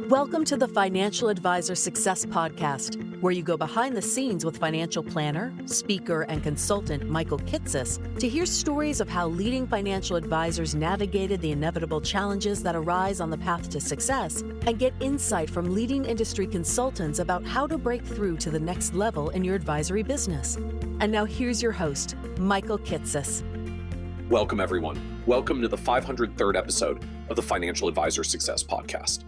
Welcome to the Financial Advisor Success Podcast, where you go behind the scenes with financial planner, speaker, and consultant Michael Kitces to hear stories of how leading financial advisors navigated the inevitable challenges that arise on the path to success and get insight from leading industry consultants about how to break through to the next level in your advisory business. And now here's your host, Michael Kitces. Welcome, everyone. Welcome to the 503rd episode of the Financial Advisor Success Podcast.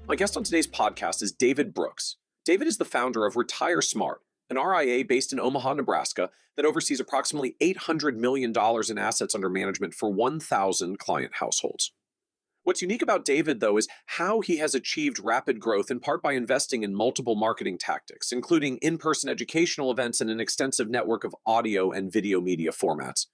My guest on today's podcast is David Brooks. David is the founder of Retire Smart, an RIA based in Omaha, Nebraska that oversees approximately $800 million in assets under management for 1,000 client households. What's unique about David, though, is how he has achieved rapid growth in part by investing in multiple marketing tactics, including in-person educational events and an extensive network of audio and video media formats.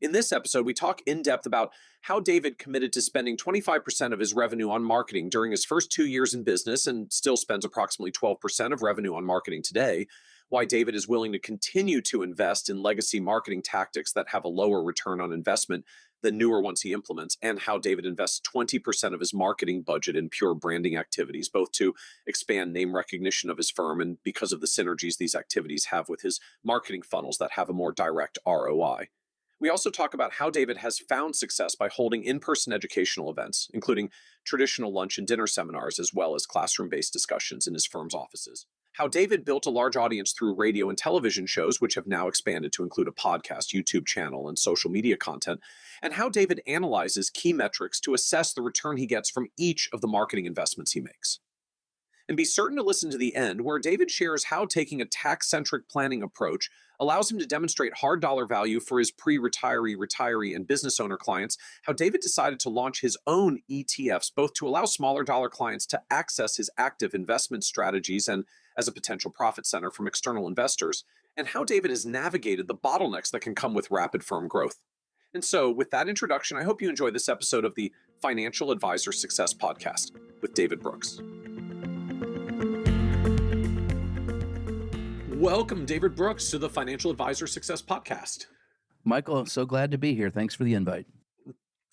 In this episode, we talk in depth about how David committed to spending 25% of his revenue on marketing during his first 2 years in business and still spends approximately 12% of revenue on marketing today, why David is willing to continue to invest in legacy marketing tactics that have a lower return on investment than newer ones he implements, and how David invests 20% of his marketing budget in pure branding activities, both to expand name recognition of his firm and because of the synergies these activities have with his marketing funnels that have a more direct ROI. We also talk about how David has found success by holding in-person educational events, including traditional lunch and dinner seminars, as well as classroom-based discussions in his firm's offices. How David built a large audience through radio and television shows, which have now expanded to include a podcast, YouTube channel, and social media content. And how David analyzes key metrics to assess the return he gets from each of the marketing investments he makes. And be certain to listen to the end, where David shares how taking a tax-centric planning approach allows him to demonstrate hard dollar value for his pre-retiree, retiree, and business owner clients, how David decided to launch his own ETFs, both to allow smaller dollar clients to access his active investment strategies and as a potential profit center from external investors, and how David has navigated the bottlenecks that can come with rapid firm growth. And so, with that introduction, I hope you enjoy this episode of the Financial Advisor Success Podcast with David Brooks. Welcome, David Brooks, to the Financial Advisor Success Podcast. Michael, so glad to be here. Thanks for the invite.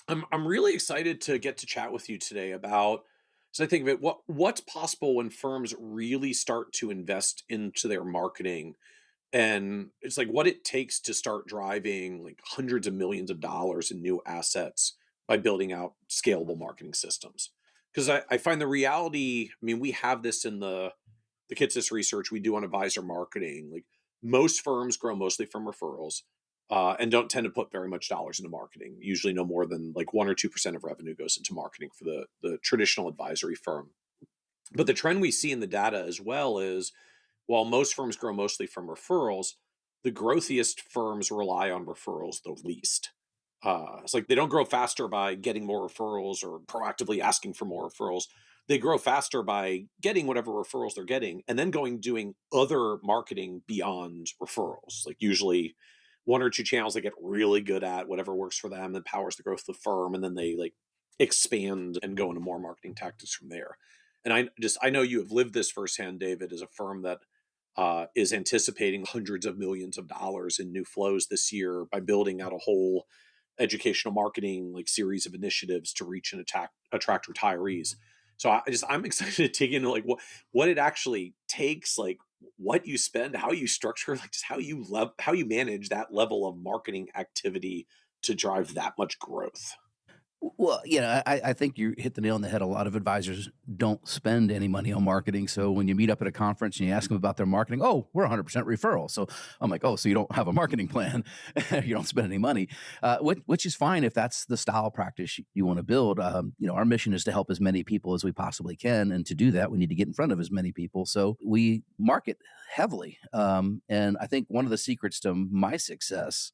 I'm really excited to get to chat with you today about, so I think of it, what's possible when firms really start to invest into their marketing, and it's like what it takes to start driving like hundreds of millions of dollars in new assets by building out scalable marketing systems. Because I find the reality, we have this in the Kitces research we do on advisor marketing. Like most firms grow mostly from referrals and don't tend to put very much dollars into marketing. Usually no more than like 1 or 2% of revenue goes into marketing for the traditional advisory firm. But the trend we see in the data as well is while most firms grow mostly from referrals, the growthiest firms rely on referrals the least. It's like they don't grow faster by getting more referrals or proactively asking for more referrals. They grow faster by getting whatever referrals they're getting and then doing other marketing beyond referrals. Like usually 1 or 2 channels they get really good at, whatever works for them, that powers the growth of the firm. And then they like expand and go into more marketing tactics from there. And I know you have lived this firsthand, David, as a firm that is anticipating hundreds of millions of dollars in new flows this year by building out a whole educational marketing like series of initiatives to reach and attract retirees. So I'm excited to dig into like what it actually takes, like what you spend, how you structure, like just how you manage that level of marketing activity to drive that much growth. Well, I think you hit the nail on the head. A lot of advisors don't spend any money on marketing. So when you meet up at a conference and you ask them about their marketing, oh, we're 100% referral. So I'm like, oh, so you don't have a marketing plan. You don't spend any money, which is fine if that's the style practice you want to build. Our mission is to help as many people as we possibly can. And to do that, we need to get in front of as many people. So we market heavily. And I think one of the secrets to my success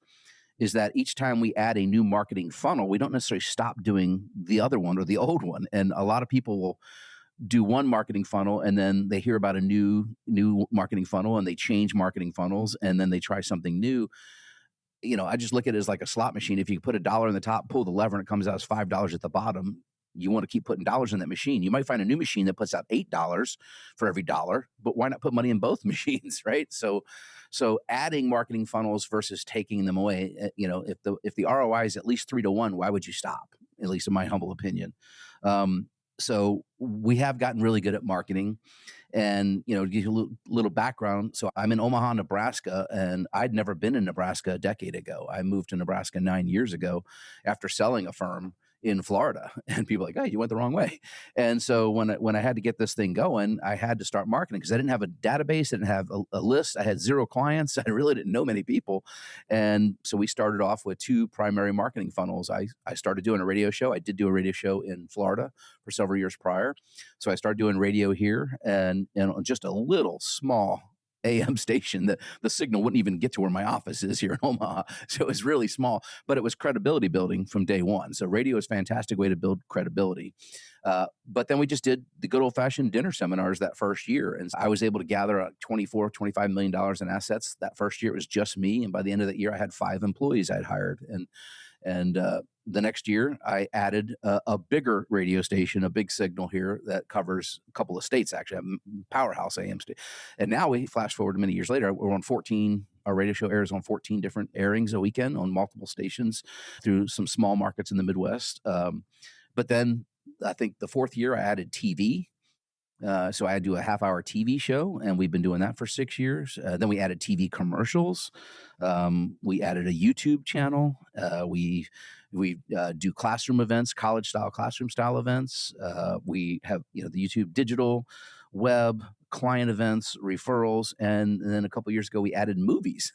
is that each time we add a new marketing funnel, we don't necessarily stop doing the other one or the old one. And a lot of people will do one marketing funnel and then they hear about a new marketing funnel and they change marketing funnels and then they try something new. I just look at it as like a slot machine. If you put $1 in the top, pull the lever and it comes out as $5 at the bottom, you want to keep putting dollars in that machine. You might find a new machine that puts out $8 for every dollar, but why not put money in both machines, right? So adding marketing funnels versus taking them away, if the ROI is at least 3 to 1, why would you stop? At least in my humble opinion. So we have gotten really good at marketing. And, to give you a little background. So I'm in Omaha, Nebraska, and I'd never been in Nebraska a decade ago. I moved to Nebraska 9 years ago after selling a firm in Florida. And people are like, "Hey, you went the wrong way." And so when I had to get this thing going, I had to start marketing because I didn't have a database, I didn't have a list. I had 0 clients. I really didn't know many people. And so we started off with 2 primary marketing funnels. I started doing a radio show. I did do a radio show in Florida for several years prior. So I started doing radio here, and on just a little small AM station that the signal wouldn't even get to where my office is here in Omaha. So it was really small, but it was credibility building from day one. So radio is a fantastic way to build credibility. But then we just did the good old fashioned dinner seminars that first year. And I was able to gather $25 million in assets. That first year, it was just me. And by the end of that year, I had 5 employees I'd hired. And the next year, I added a bigger radio station, a big signal here that covers a couple of states, actually, a powerhouse AM station. And now we flash forward many years later, we're on 14. Our radio show airs on 14 different airings a weekend on multiple stations through some small markets in the Midwest. But then I think the 4th year, I added TV. So I do a half-hour TV show, and we've been doing that for 6 years. Then we added TV commercials. We added a YouTube channel. We do classroom events, college-style, classroom-style events. We have the YouTube digital, web, client events, referrals, and then a couple of years ago we added movies.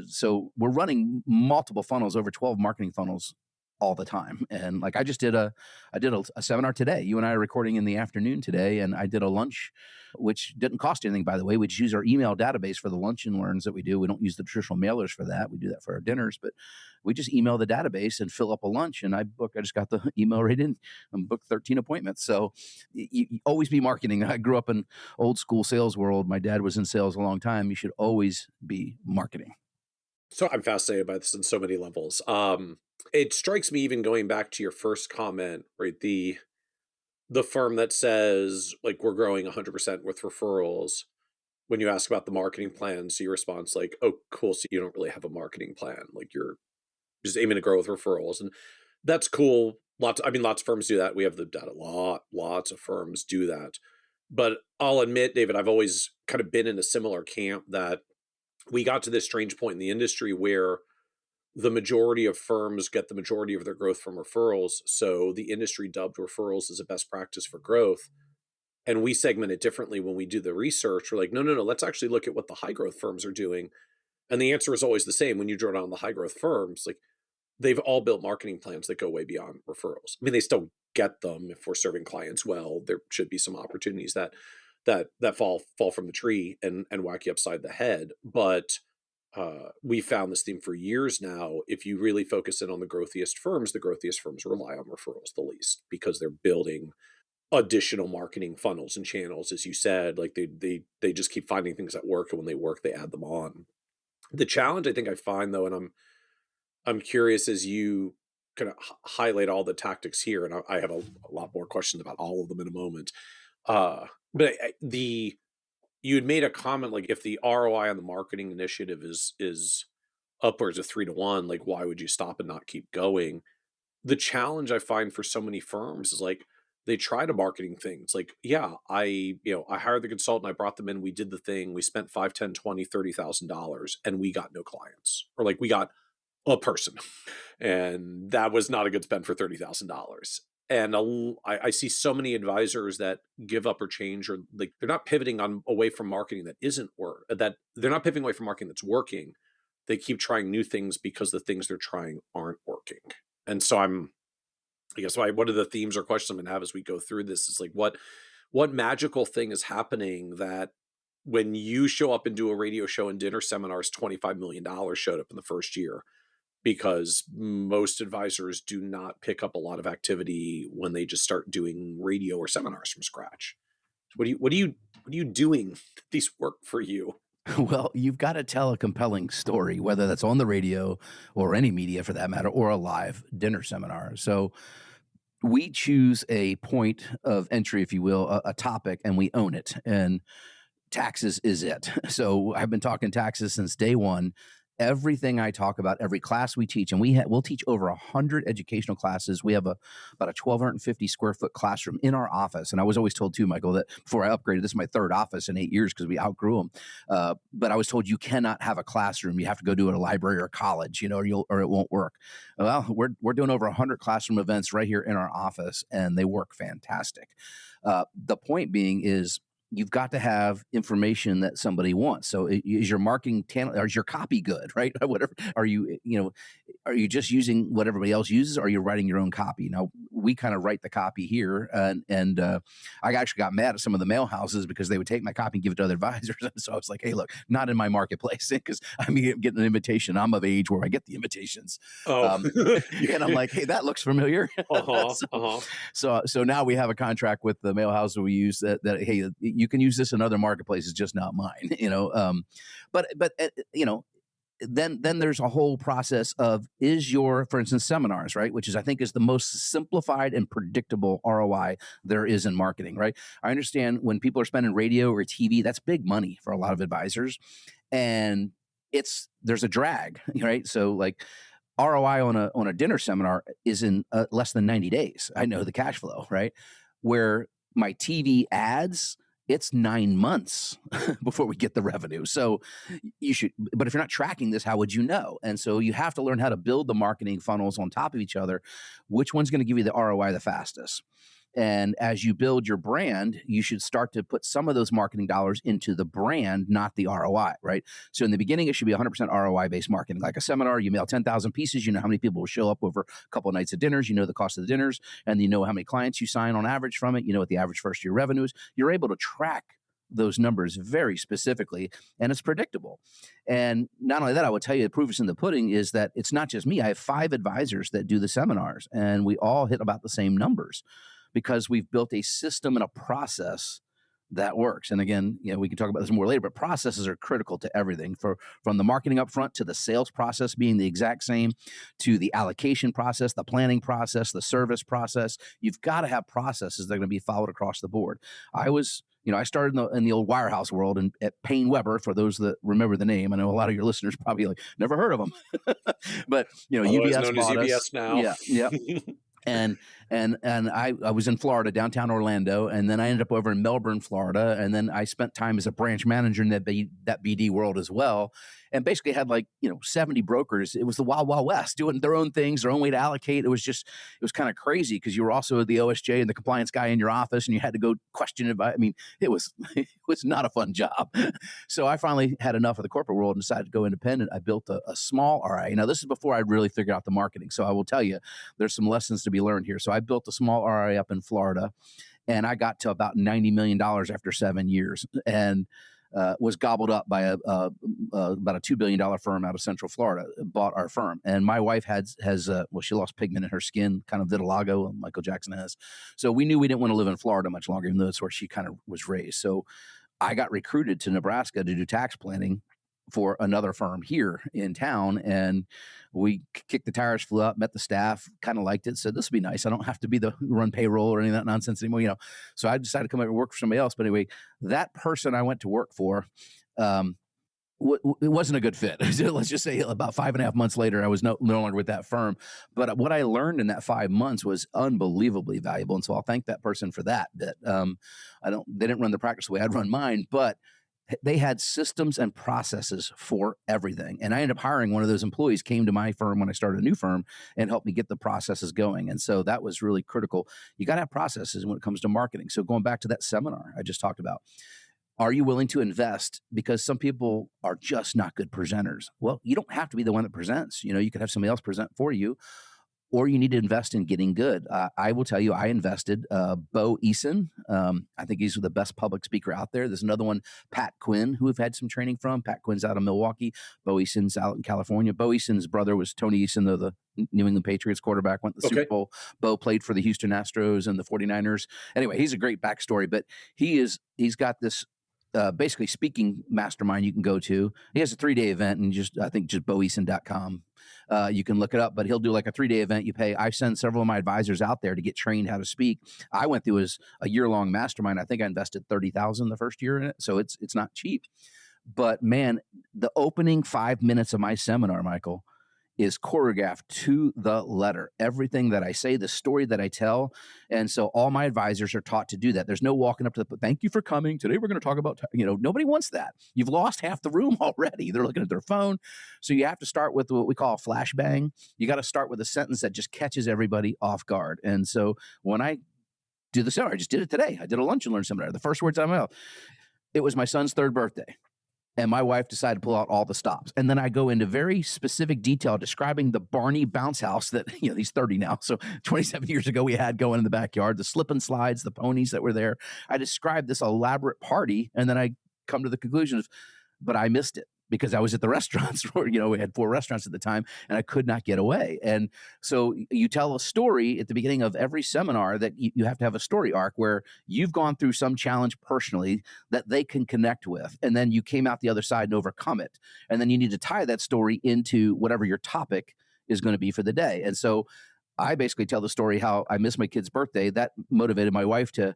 So we're running multiple funnels, over 12 marketing funnels all the time. And like I did a seminar today. You and I are recording in the afternoon today, and I did a lunch, which didn't cost anything, by the way. We just use our email database for the lunch and learns that we do. We don't use the traditional mailers for that. We do that for our dinners, but we just email the database and fill up a lunch. And I just got the email right in and booked 13 appointments. So you always be marketing. I grew up in old school sales world. My dad was in sales a long time. You should always be marketing. So I'm fascinated by this on so many levels. It strikes me, even going back to your first comment, right? The firm that says, like, we're growing 100% with referrals. When you ask about the marketing plan, so your response like, "Oh, cool. So you don't really have a marketing plan. Like, you're just aiming to grow with referrals." And that's cool. Lots of firms do that. We have the data. Lots of firms do that. But I'll admit, David, I've always kind of been in a similar camp that we got to this strange point in the industry where the majority of firms get the majority of their growth from referrals. So the industry dubbed referrals as a best practice for growth. And we segment it differently when we do the research. We're like, no, let's actually look at what the high growth firms are doing. And the answer is always the same. When you draw down the high growth firms, like, they've all built marketing plans that go way beyond referrals. I mean, they still get them. If we're serving clients well, there should be some opportunities that fall from the tree and whack you upside the head. But we found this theme for years now. If you really focus in on the growthiest firms rely on referrals the least because they're building additional marketing funnels and channels, as you said. Like, they just keep finding things that work, and when they work, they add them on. The challenge I think I find, though, and I'm curious as you kind of highlight all the tactics here, and I have a lot more questions about all of them in a moment. But you had made a comment, like, if the ROI on the marketing initiative is upwards of 3-to-1, like, why would you stop and not keep going? The challenge I find for so many firms is, like, they try to marketing things. Like, yeah, I hired the consultant, I brought them in, we did the thing, we spent $5, $10, $20, $30,000, and we got no clients, or like we got a person, and that was not a good spend for $30,000. And I see so many advisors that give up or change, or like they're not pivoting away from marketing that isn't work. That they're not pivoting away from marketing that's working. They keep trying new things because the things they're trying aren't working. And so I guess one of the themes or questions I'm going to have as we go through this is like, what magical thing is happening that when you show up and do a radio show and dinner seminars, $25 million showed up in the first year? Because most advisors do not pick up a lot of activity when they just start doing radio or seminars from scratch. What are you doing that these work for you? Well, you've got to tell a compelling story, whether that's on the radio or any media for that matter, or a live dinner seminar. So we choose a point of entry, if you will, a topic, and we own it. And taxes is it. So I've been talking taxes since day one. everything I talk about, every class we teach, and we'll teach over 100 educational classes. We have about a 1,250 square foot classroom in our office. And I was always told too, Michael, that before I upgraded, this is my third office in 8 years because we outgrew them. But I was told you cannot have a classroom. You have to go do it at a library or college, or it won't work. Well, we're doing over 100 classroom events right here in our office, and they work fantastic. The point being is, you've got to have information that somebody wants. So is your marketing or is your copy good, right? Whatever. Are you just using what everybody else uses, or are you writing your own copy? Now, we kind of write the copy here. And I actually got mad at some of the mail houses because they would take my copy and give it to other advisors. And so I was like, hey, look, not in my marketplace, because I'm getting an invitation. I'm of age where I get the invitations. And I'm like, hey, that looks familiar. So now we have a contract with the mail house that we use that hey, you can use this in other marketplaces, just not mine, but then there's a whole process of, for instance, seminars, right? Which I think is the most simplified and predictable ROI there is in marketing, right? I understand when people are spending radio or TV, that's big money for a lot of advisors, and there's a drag, right? So like, ROI on a dinner seminar is in less than 90 days. I know the cash flow, right? Where my TV ads, it's 9 months before we get the revenue. So but if you're not tracking this, how would you know? And so you have to learn how to build the marketing funnels on top of each other. Which one's going to give you the ROI the fastest? And as you build your brand, you should start to put some of those marketing dollars into the brand, not the ROI, right? So in the beginning, it should be 100% ROI-based marketing. Like a seminar, you mail 10,000 pieces, you know how many people will show up over a couple of nights of dinners, you know the cost of the dinners, and you know how many clients you sign on average from it, you know what the average first-year revenue is. You're able to track those numbers very specifically, and it's predictable. And not only that, I will tell you, the proof is in the pudding is that it's not just me. I have 5 advisors that do the seminars, and we all hit about the same numbers, because we've built a system and a process that works. And again, we can talk about this more later, but processes are critical to everything, from the marketing up front to the sales process being the exact same, to the allocation process, the planning process, the service process. You've got to have processes that are going to be followed across the board. I started in the old wirehouse world at Payne Weber, for those that remember the name. I know a lot of your listeners probably never heard of them, but UBS bought us. UBS now. Yeah. And I was in Florida, downtown Orlando, and then I ended up over in Melbourne, Florida, and then I spent time as a branch manager in that BD world as well, and basically had 70 brokers. It was the wild, wild west, doing their own things, their own way to allocate. It was kind of crazy, because you were also the OSJ and the compliance guy in your office, and you had to go question it. It was not a fun job. So I finally had enough of the corporate world and decided to go independent. I built a small RIA. Now, this is before I really figured out the marketing. So I will tell you, there's some lessons to be learned here. So I built a small RIA up in Florida, and I got to about $90 million after 7 years, and was gobbled up by about a $2 billion firm out of Central Florida. Bought our firm, and my wife has she lost pigment in her skin, kind of vitiligo, Michael Jackson has. So we knew we didn't want to live in Florida much longer, even though that's where she kind of was raised. So I got recruited to Nebraska to do tax planning for another firm here in town, and we kicked the tires, flew up, met the staff, kind of liked it, said this would be nice. I don't have to be the run payroll or any of that nonsense anymore, So I decided to come over and work for somebody else. But anyway, that person I went to work for, it wasn't a good fit. Let's just say about 5.5 months later, I was no longer with that firm. But what I learned in that 5 months was unbelievably valuable, and so I'll thank that person for that bit. They didn't run the practice the way I'd run mine, but they had systems and processes for everything. And I ended up hiring one of those employees, came to my firm when I started a new firm, and helped me get the processes going. And so that was really critical. You got to have processes when it comes to marketing. So going back to that seminar I just talked about, are you willing to invest? Because some people are just not good presenters. Well, you don't have to be the one that presents. You could have somebody else present for you, or you need to invest in getting good. I will tell you, I invested Bo Eason. I think he's the best public speaker out there. There's another one, Pat Quinn, who we've had some training from. Pat Quinn's out of Milwaukee. Bo Eason's out in California. Bo Eason's brother was Tony Eason, the New England Patriots quarterback, went to the Super Bowl. Bo played for the Houston Astros and the 49ers. Anyway, he's a great backstory, but he's got this basically speaking mastermind you can go to. He has a 3-day event, and just boeason.com. You can look it up, but he'll do like a 3-day event. You pay. I send several of my advisors out there to get trained how to speak. I went through a year-long mastermind. I think I invested $30,000 the first year in it, so it's not cheap. But man, the opening 5 minutes of my seminar, Michael, is choreographed to the letter. Everything that I say, the story that I tell. And so all my advisors are taught to do that. There's no walking up to the, thank you for coming. Today we're going to talk about, nobody wants that. You've lost half the room already. They're looking at their phone. So you have to start with what we call a flashbang. You got to start with a sentence that just catches everybody off guard. And so when I do the seminar, I just did it today. I did a lunch and learn seminar. The first words out of my mouth, it was my son's 3rd birthday. And my wife decided to pull out all the stops. And then I go into very specific detail describing the Barney bounce house that, he's 30 now. So 27 years ago, we had going in the backyard, the slip and slides, the ponies that were there. I described this elaborate party. And then I come to the conclusion of, but I missed it because I was at the restaurants where, we had 4 restaurants at the time and I could not get away. And so you tell a story at the beginning of every seminar that you have to have a story arc where you've gone through some challenge personally that they can connect with. And then you came out the other side and overcome it. And then you need to tie that story into whatever your topic is going to be for the day. And so I basically tell the story how I missed my kid's birthday. That motivated my wife to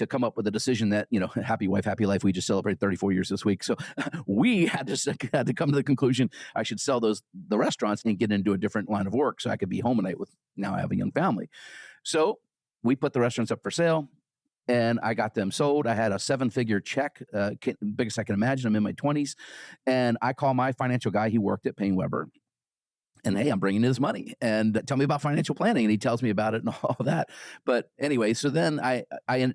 come up with a decision that, happy wife, happy life. We just celebrated 34 years this week. So we had to come to the conclusion I should sell the restaurants and get into a different line of work so I could be home at night with, now I have a young family. So we put the restaurants up for sale and I got them sold. I had a 7-figure check, biggest I can imagine. I'm in my 20s. And I call my financial guy. He worked at Payne Weber. And hey, I'm bringing in this money and tell me about financial planning. And he tells me about it and all that. But anyway, so then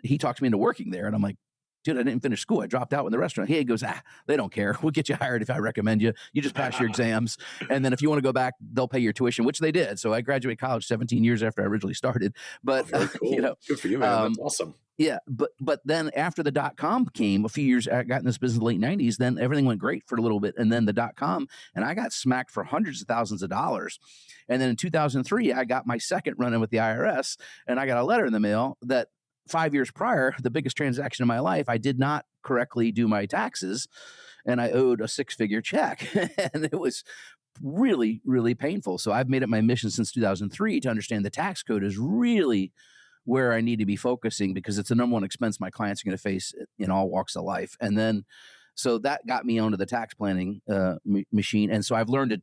he talks me into working there. And I'm like, dude, I didn't finish school. I dropped out in the restaurant. He goes, they don't care. We'll get you hired if I recommend you. You just pass your exams. And then if you want to go back, they'll pay your tuition, which they did. So I graduated college 17 years after I originally started. But, cool. Good for you, man. That's awesome. Yeah. But then after the .com came a few years, I got in this business in the late 90s, then everything went great for a little bit. And then the .com, and I got smacked for hundreds of thousands of dollars. And then in 2003, I got my second run-in with the IRS, and I got a letter in the mail that 5 years prior, the biggest transaction in my life, I did not correctly do my taxes, and I owed a 6-figure check. And it was really, really painful. So I've made it my mission since 2003 to understand the tax code is really where I need to be focusing because it's the number one expense my clients are going to face in all walks of life. And then, so that got me onto the tax planning machine. And so I've learned to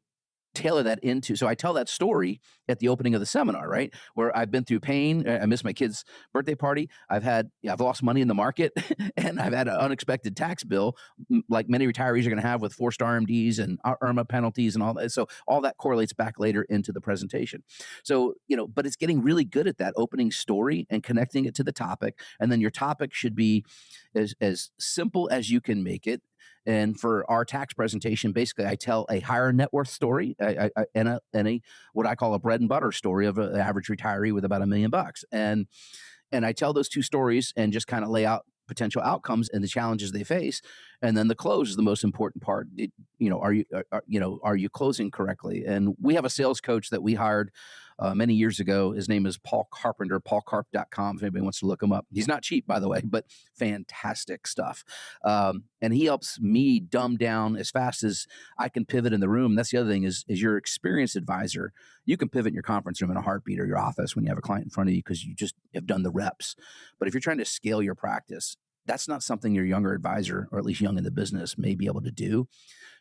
tailor that into, so I tell that story at the opening of the seminar, right? Where I've been through pain. I missed my kid's birthday party. I've lost money in the market and I've had an unexpected tax bill like many retirees are going to have with 4-star MDs and IRMA penalties and all that. So all that correlates back later into the presentation. So, but it's getting really good at that opening story and connecting it to the topic. And then your topic should be as simple as you can make it. And for our tax presentation, basically, I tell a higher net worth story and a what I call a bread and butter story of an average retiree with about $1 million. And I tell those two stories and just kind of lay out potential outcomes and the challenges they face. And then the close is the most important part. Are you closing correctly? And we have a sales coach that we hired many years ago. His name is Paul Carpenter, paulcarp.com. If anybody wants to look him up, he's not cheap, by the way, but fantastic stuff. And he helps me dumb down as fast as I can pivot in the room. That's the other thing is your experienced advisor. You can pivot in your conference room in a heartbeat or your office when you have a client in front of you because you just have done the reps. But if you're trying to scale your practice, that's not something your younger advisor, or at least young in the business, may be able to do.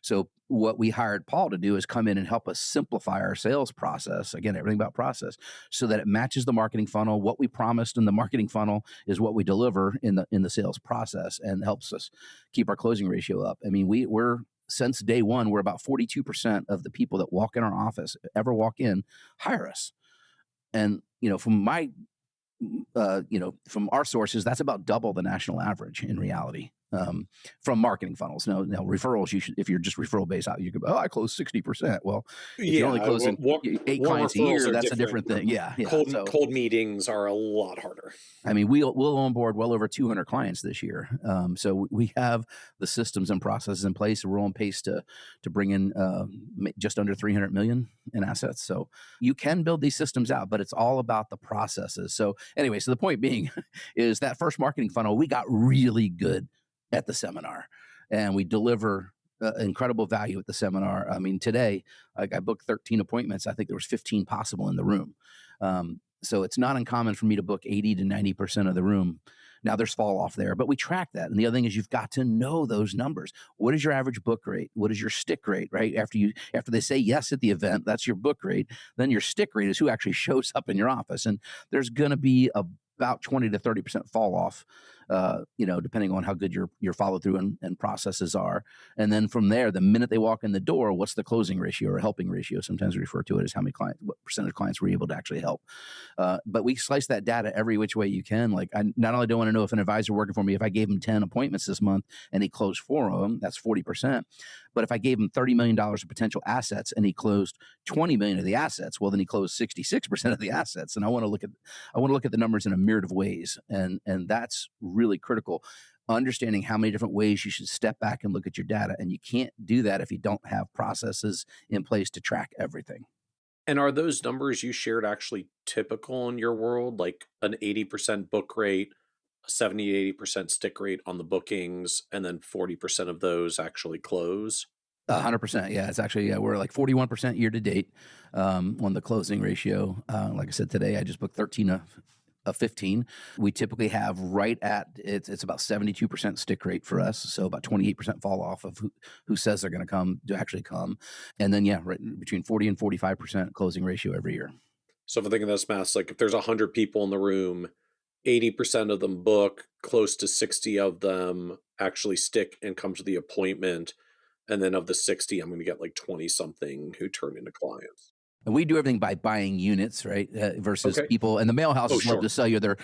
So what we hired Paul to do is come in and help us simplify our sales process. Again, everything about process so that it matches the marketing funnel. What we promised in the marketing funnel is what we deliver in the sales process and helps us keep our closing ratio up. I mean, we're since day one, we're about 42% of the people that walk in our office, ever walk in, hire us. And, from our sources, that's about double the national average in reality. From marketing funnels. Now referrals, you should, if you're just referral based out, you could, I close 60%. Well, if you're only closing 8 clients a year, that's a different thing. Yeah. Cold meetings are a lot harder. I mean, we'll onboard well over 200 clients this year. So we have the systems and processes in place. We're on pace to bring in just under 300 million in assets. So you can build these systems out, but it's all about the processes. So anyway, the point being is that first marketing funnel, we got really good at the seminar, and we deliver incredible value at the seminar. I mean, today, I booked 13 appointments. I think there was 15 possible in the room. So it's not uncommon for me to book 80 to 90% of the room Now there's fall off there, but we track that. And the other thing is you've got to know those numbers. What is your average book rate? What is your stick rate, right? After they say yes at the event, that's your book rate. Then your stick rate is who actually shows up in your office. And there's going to be about 20 to 30% fall off, depending on how good your follow through and processes are. And then from there, the minute they walk in the door, what's the closing ratio or helping ratio? Sometimes we refer to it as what percentage of clients we're able to actually help. But we slice that data every which way you can. Like, I not only don't want to know if an advisor working for me, if I gave him 10 appointments this month and he closed 4 of them, that's 40%. But if I gave him $30 million of potential assets and he closed 20 million of the assets, well, then he closed 66% of the assets. And I want to look at the numbers in a myriad of ways. And that's really critical. Understanding how many different ways you should step back and look at your data. And you can't do that if you don't have processes in place to track everything. And are those numbers you shared actually typical in your world, like an 80% book rate, a 70-80% stick rate on the bookings, and then 40% of those actually close? 100%. Yeah, it's actually, we're like 41% year to date on the closing ratio. Like I said, today I just booked 13 of 15. We typically have it's about 72% stick rate for us. So about 28% fall off of who says they're going to actually come. And then, right between 40 and 45% closing ratio every year. So if I think of this math, like if there's 100 people in the room, 80% of them book, close to 60 of them actually stick and come to the appointment. And then of the 60, I'm going to get like 20 something who turn into clients. And we do everything by buying units, right? Versus people. And the mail houses love to sell you their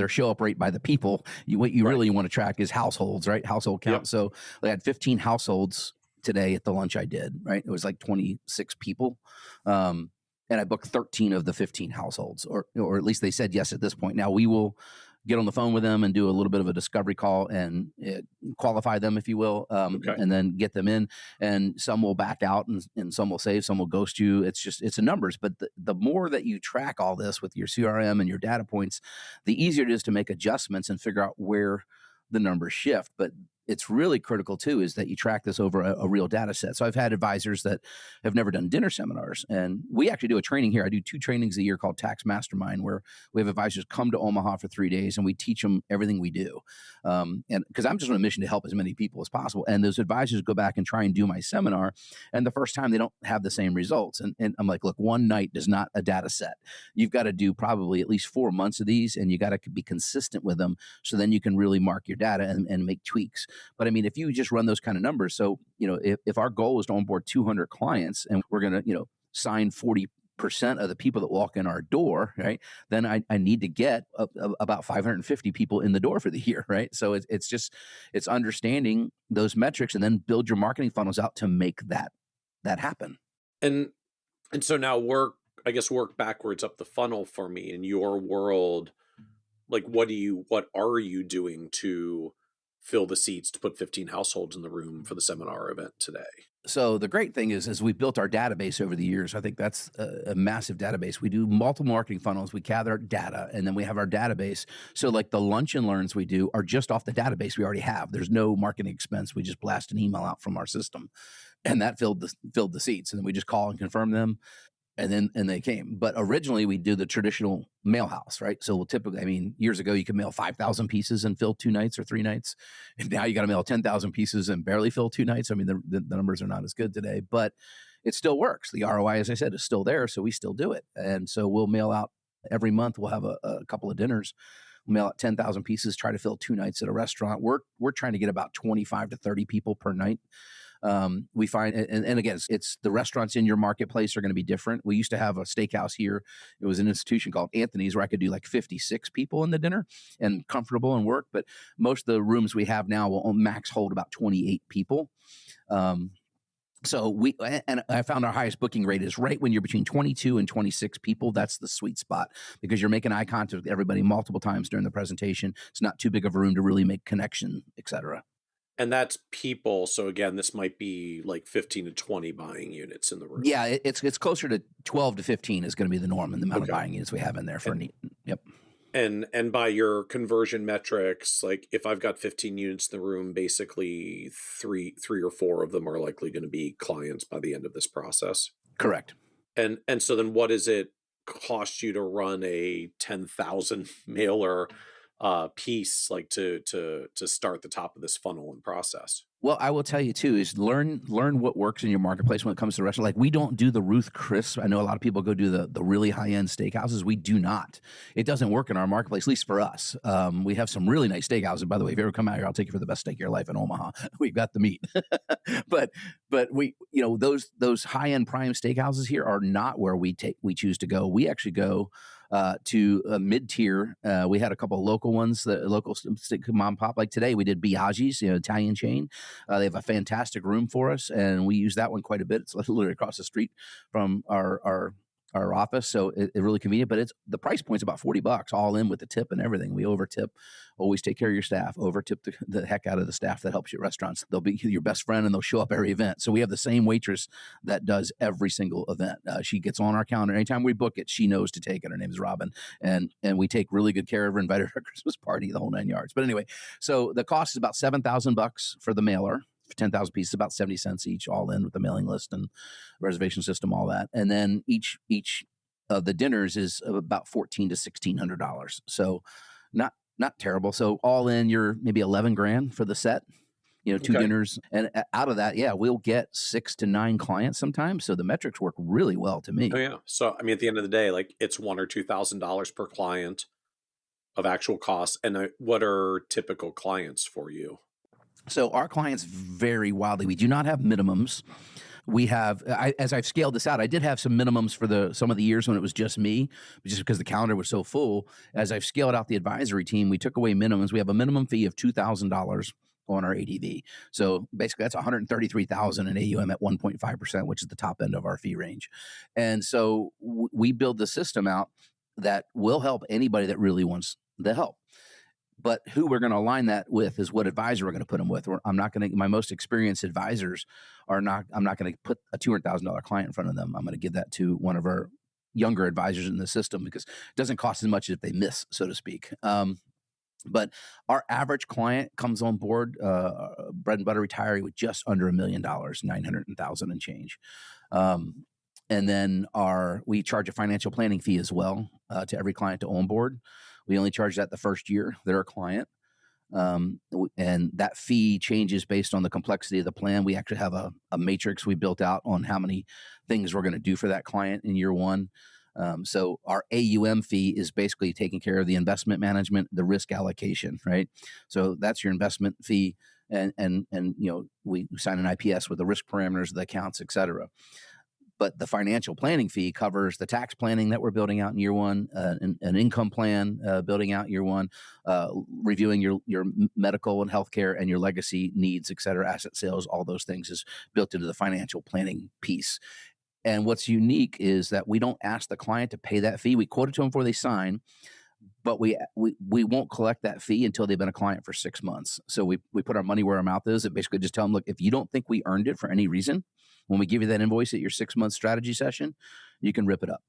show up rate by the people. What you really want to track is households, right? Household count. Yep. So I had 15 households today at the lunch I did, right? It was like 26 people. And I booked 13 of the 15 households, or at least they said yes at this point. Now we will get on the phone with them and do a little bit of a discovery call and qualify them, if you will, and then get them in. And some will back out and some will save, some will ghost you. It's a numbers. But the more that you track all this with your CRM and your data points, the easier it is to make adjustments and figure out where the numbers shift. But it's really critical too, is that you track this over a real data set. So I've had advisors that have never done dinner seminars, and we actually do a training here. I do 2 trainings a year called Tax Mastermind, where we have advisors come to Omaha for 3 days and we teach them everything we do. And because I'm just on a mission to help as many people as possible. And those advisors go back and try and do my seminar. And the first time they don't have the same results. And I'm like, look, one night does not a data set. You've got to do probably at least 4 months of these, and you got to be consistent with them. So then you can really mark your data and make tweaks. But I mean, if you just run those kind of numbers, so, if our goal is to onboard 200 clients and we're going to, sign 40% of the people that walk in our door, right, then I need to get about 550 people in the door for the year, right? So it's understanding those metrics and then build your marketing funnels out to make that happen. And so now work backwards up the funnel for me in your world. Like, what are you doing to fill the seats to put 15 households in the room for the seminar event today? So the great thing is we built our database over the years. I think that's a massive database. We do multiple marketing funnels. We gather data, and then we have our database. So like the lunch and learns we do are just off the database we already have. There's no marketing expense. We just blast an email out from our system, and that filled the seats. And then we just call and confirm them. And they came. But originally we do the traditional mail house, right? So we'll typically, years ago you could mail 5,000 pieces and fill 2 nights or 3 nights. And now you got to mail 10,000 pieces and barely fill 2 nights. The numbers are not as good today, but it still works. The ROI, as I said, is still there. So we still do it. And so we'll mail out every month. We'll have a couple of dinners. We'll mail out 10,000 pieces, try to fill 2 nights at a restaurant. We're trying to get about 25 to 30 people per night. We find, and again, it's the restaurants in your marketplace are going to be different. We used to have a steakhouse here. It was an institution called Anthony's where I could do like 56 people in the dinner and comfortable and work. But most of the rooms we have now will max hold about 28 people. So I found our highest booking rate is right when you're between 22 and 26 people. That's the sweet spot because you're making eye contact with everybody multiple times during the presentation. It's not too big of a room to really make connection, et cetera. And that's people. So again, this might be like 15 to 20 buying units in the room. Yeah, it's closer to 12 to 15 is going to be the norm in the amount of buying units we have in there for Yep. And by your conversion metrics, like if I've got 15 units in the room, basically three or 4 of them are likely going to be clients by the end of this process. Correct. And so then what does it cost you to run a 10,000 mailer piece, like to start the top of this funnel and process? Well, I will tell you too is learn what works in your marketplace when it comes to restaurant. Like we don't do the Ruth Chris. I know a lot of people go do the really high end steakhouses. We do not. It doesn't work in our marketplace, at least for us. We have some really nice steakhouses. By the way, if you ever come out here, I'll take you for the best steak of your life in Omaha. We've got the meat, but we those high end prime steakhouses here are not where we choose to go. We actually go to a mid-tier. We had a couple of local ones, the local mom and pop. Like today, we did Biaggi's, Italian chain. They have a fantastic room for us, and we use that one quite a bit. It's literally across the street from our office, so it's really convenient. But the price point's about $40 all in with the tip and everything. We over tip. Always take care of your staff. Over tip the heck out of the staff that helps you at restaurants. They'll be your best friend and they'll show up every event. So we have the same waitress that does every single event. She gets on our calendar anytime we book it. She knows to take it. Her name is Robin, and we take really good care of her. Invited her to a Christmas party, the whole 9 yards. But anyway, so the cost is about $7,000 for the mailer. For 10,000 pieces, about 70 cents each, all in with the mailing list and reservation system, all that. And then each of the dinners is about $1,400 to $1,600. So not terrible. So all in, you're maybe 11 grand for the set, two dinners. And out of that, we'll get 6 to 9 clients sometimes. So the metrics work really well to me. Oh yeah. So, I mean, at the end of the day, like it's $1,000 or $2,000 per client of actual costs. And what are typical clients for you? So our clients vary wildly. We do not have minimums. We have, as I've scaled this out, I did have some minimums for some of the years when it was just me, just because the calendar was so full. As I've scaled out the advisory team, we took away minimums. We have a minimum fee of $2,000 on our ADV. So basically that's $133,000 in AUM at 1.5%, which is the top end of our fee range. And so we build the system out that will help anybody that really wants the help. But who we're going to align that with is what advisor we're going to put them with. I'm not going to, my most experienced advisors I'm not going to put a $200,000 client in front of them. I'm going to give that to one of our younger advisors in the system because it doesn't cost as much if they miss, so to speak. But our average client comes on board, bread and butter retiree, with just under $1 million, 900,000 and change. And then we charge a financial planning fee as well to every client to onboard. We only charge that the first year they're a client. And that fee changes based on the complexity of the plan. We actually have a matrix we built out on how many things we're going to do for that client in year one. So our AUM fee is basically taking care of the investment management, the risk allocation, right? So that's your investment fee. And we sign an IPS with the risk parameters of the accounts, et cetera. But the financial planning fee covers the tax planning that we're building out in year one, an income plan building out year one, reviewing your medical and healthcare and your legacy needs, et cetera, asset sales, all those things is built into the financial planning piece. And what's unique is that we don't ask the client to pay that fee. We quote it to them before they sign, but we won't collect that fee until they've been a client for 6 months. So we put our money where our mouth is. It basically just tell them, look, if you don't think we earned it for any reason, when we give you that invoice at your 6-month strategy session, you can rip it up.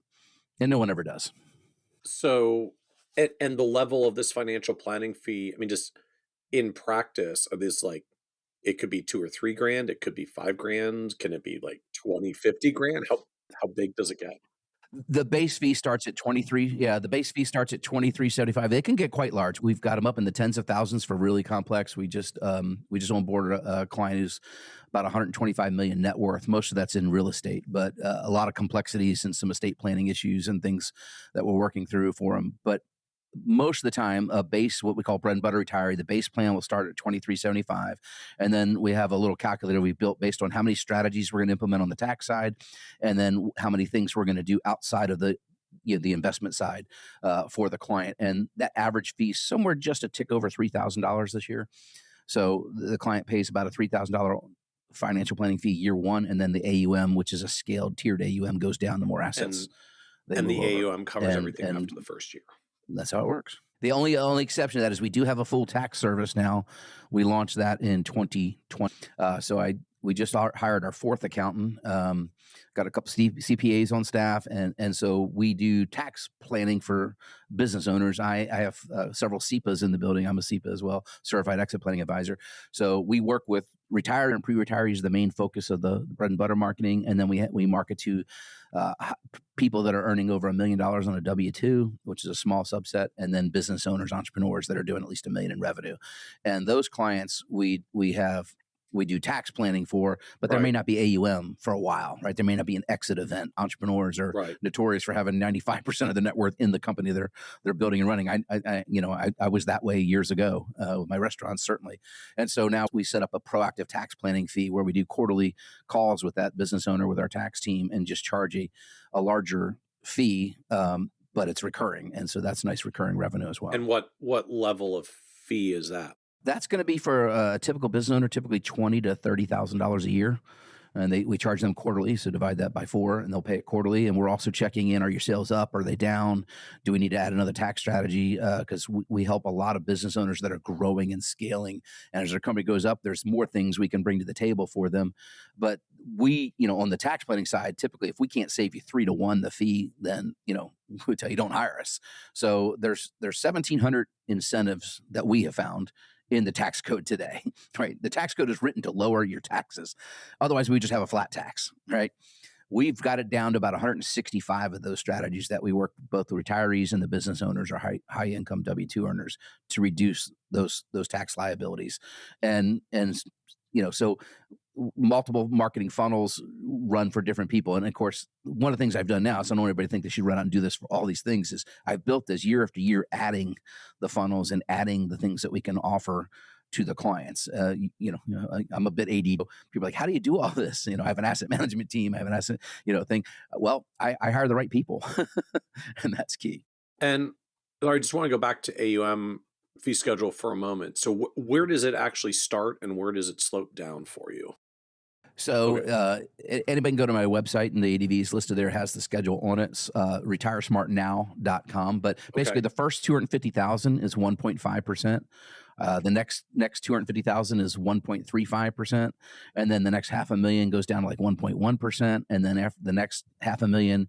And no one ever does. So, and the level of this financial planning fee, I mean, just in practice, are this like, it could be $2 or $3 grand, it could be $5 grand. Can it be like 20, 50 grand? How big does it get? The base fee starts at 23. Yeah, the base fee starts at 23.75. They can get quite large. We've got them up in the tens of thousands for really complex. We just onboarded a client who's about 125 million net worth. Most of that's in real estate, but a lot of complexities and some estate planning issues and things that we're working through for them. But most of the time, a base, what we call bread and butter retiree, the base plan will start at 23.75. And then we have a little calculator we built based on how many strategies we're going to implement on the tax side, and then how many things we're going to do outside of the investment side for the client. And that average fee is somewhere just a tick over $3,000 this year. So the client pays about a $3,000 financial planning fee year one, and then the AUM, which is a scaled tiered AUM, goes down the more assets. And the AUM covers everything after the first year. That's how it works. The only exception to that is we do have a full tax service now. We launched that in 2020. So just hired our fourth accountant. Got a couple CPAs on staff, and so we do tax planning for business owners. I have several CPAs in the building. I'm a CPA as well, certified exit planning advisor. So we work with retired and pre-retirees, the main focus of the bread and butter marketing, and then we market to people that are earning over $1 million on a W-2, which is a small subset, and then business owners, entrepreneurs that are doing at least $1 million in revenue. And those clients we do tax planning for, but there may not be AUM for a while, right? There may not be an exit event. Entrepreneurs are notorious for having 95% of the net worth in the company they're building and running. I was that way years ago with my restaurants, certainly. And so now we set up a proactive tax planning fee where we do quarterly calls with that business owner, with our tax team, and just charge a larger fee, but it's recurring. And so that's nice recurring revenue as well. And what level of fee is that? That's going to be for a typical business owner, typically $20,000 to $30,000 a year. And we charge them quarterly. So divide that by 4 and they'll pay it quarterly. And we're also checking in, are your sales up? Are they down? Do we need to add another tax strategy? Because we help a lot of business owners that are growing and scaling. And as their company goes up, there's more things we can bring to the table for them. But we, on the tax planning side, typically, if we can't save you 3 to 1 the fee, then, we tell you don't hire us. So there's 1,700 incentives that we have found in the tax code today, right? The tax code is written to lower your taxes. Otherwise, we just have a flat tax, right? We've got it down to about 165 of those strategies that we work with both the retirees and the business owners or high income W-2 earners to reduce those tax liabilities. And so multiple marketing funnels run for different people. And of course, one of the things I've done now, so I don't want everybody to think they should run out and do this for all these things, is I've built this year after year, adding the funnels and adding the things that we can offer to the clients. I'm a bit AD. People are like, how do you do all this? I have an asset management team. I have an asset, thing. Well, I hire the right people and that's key. And I just want to go back to AUM fee schedule for a moment. So where does it actually start and where does it slope down for you? So anybody can go to my website, and the ADV is listed there, has the schedule on it, retiresmartnow.com. But basically the first 250,000 is 1.5%. The next 250,000 is 1.35%. And then the next $500,000 goes down to like 1.1%. And then after the next $500,000,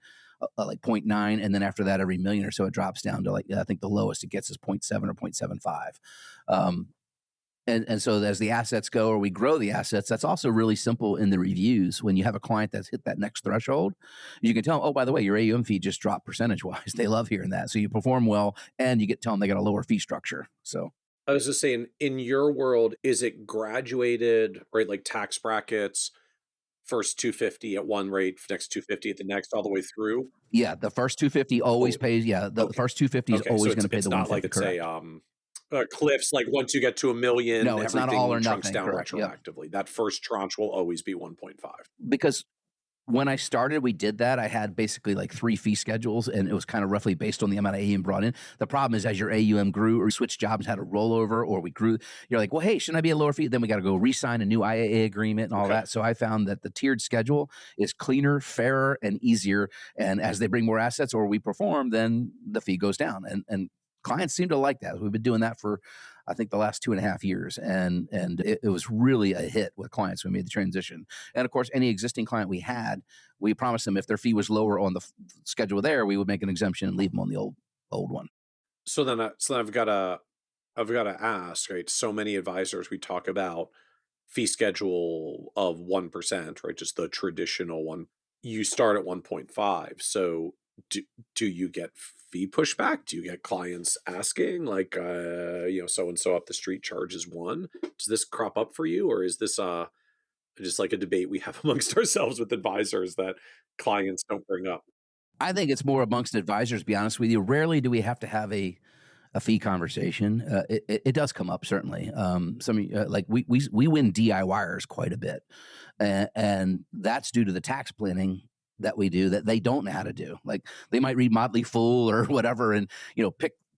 like 0.9. And then after that, every million or so, it drops down to like, I think the lowest it gets is 0.7 or 0.75. And so as the assets go, or we grow the assets, that's also really simple in the reviews. When you have a client that's hit that next threshold, you can tell them, oh, by the way, your AUM fee just dropped percentage-wise. They love hearing that. So you perform well, and you get to tell them they got a lower fee structure. So I was just saying, in your world, is it graduated, right? Like tax brackets, first 250 at one rate, next 250 at the next, all the way through? Yeah, the first 250 always pays. Yeah, the first 250 is always going to pay the 150. It's not like it's cliffs, like once you get to $1 million, no, it's not all or chunks nothing. down retroactively. Yep. That first tranche will always be 1.5. Because when I started, we did that. I had basically like 3 fee schedules, and it was kind of roughly based on the amount of AUM brought in. The problem is, as your AUM grew, or you switched jobs, had a rollover, or we grew, you're like, well, hey, shouldn't I be a lower fee? Then we got to go re-sign a new IAA agreement and all that. So I found that the tiered schedule is cleaner, fairer, and easier. And as they bring more assets or we perform, then the fee goes down. And clients seem to like that. We've been doing that for, I think, the last 2.5 years. And it was really a hit with clients when we made the transition. And of course, any existing client we had, we promised them if their fee was lower on the schedule there, we would make an exemption and leave them on the old one. So then I've got to ask, right? So many advisors, we talk about fee schedule of 1%, right? Just the traditional one. You start at 1.5. So do you get fee pushback? Do you get clients asking like, so-and-so up the street charges 1? Does this crop up for you? Or is this just like a debate we have amongst ourselves with advisors that clients don't bring up? I think it's more amongst advisors, to be honest with you. Rarely do we have to have a fee conversation. It does come up, certainly. Like we win DIYers quite a bit. And that's due to the tax planning that we do that they don't know how to do. Like they might read Motley Fool or whatever and,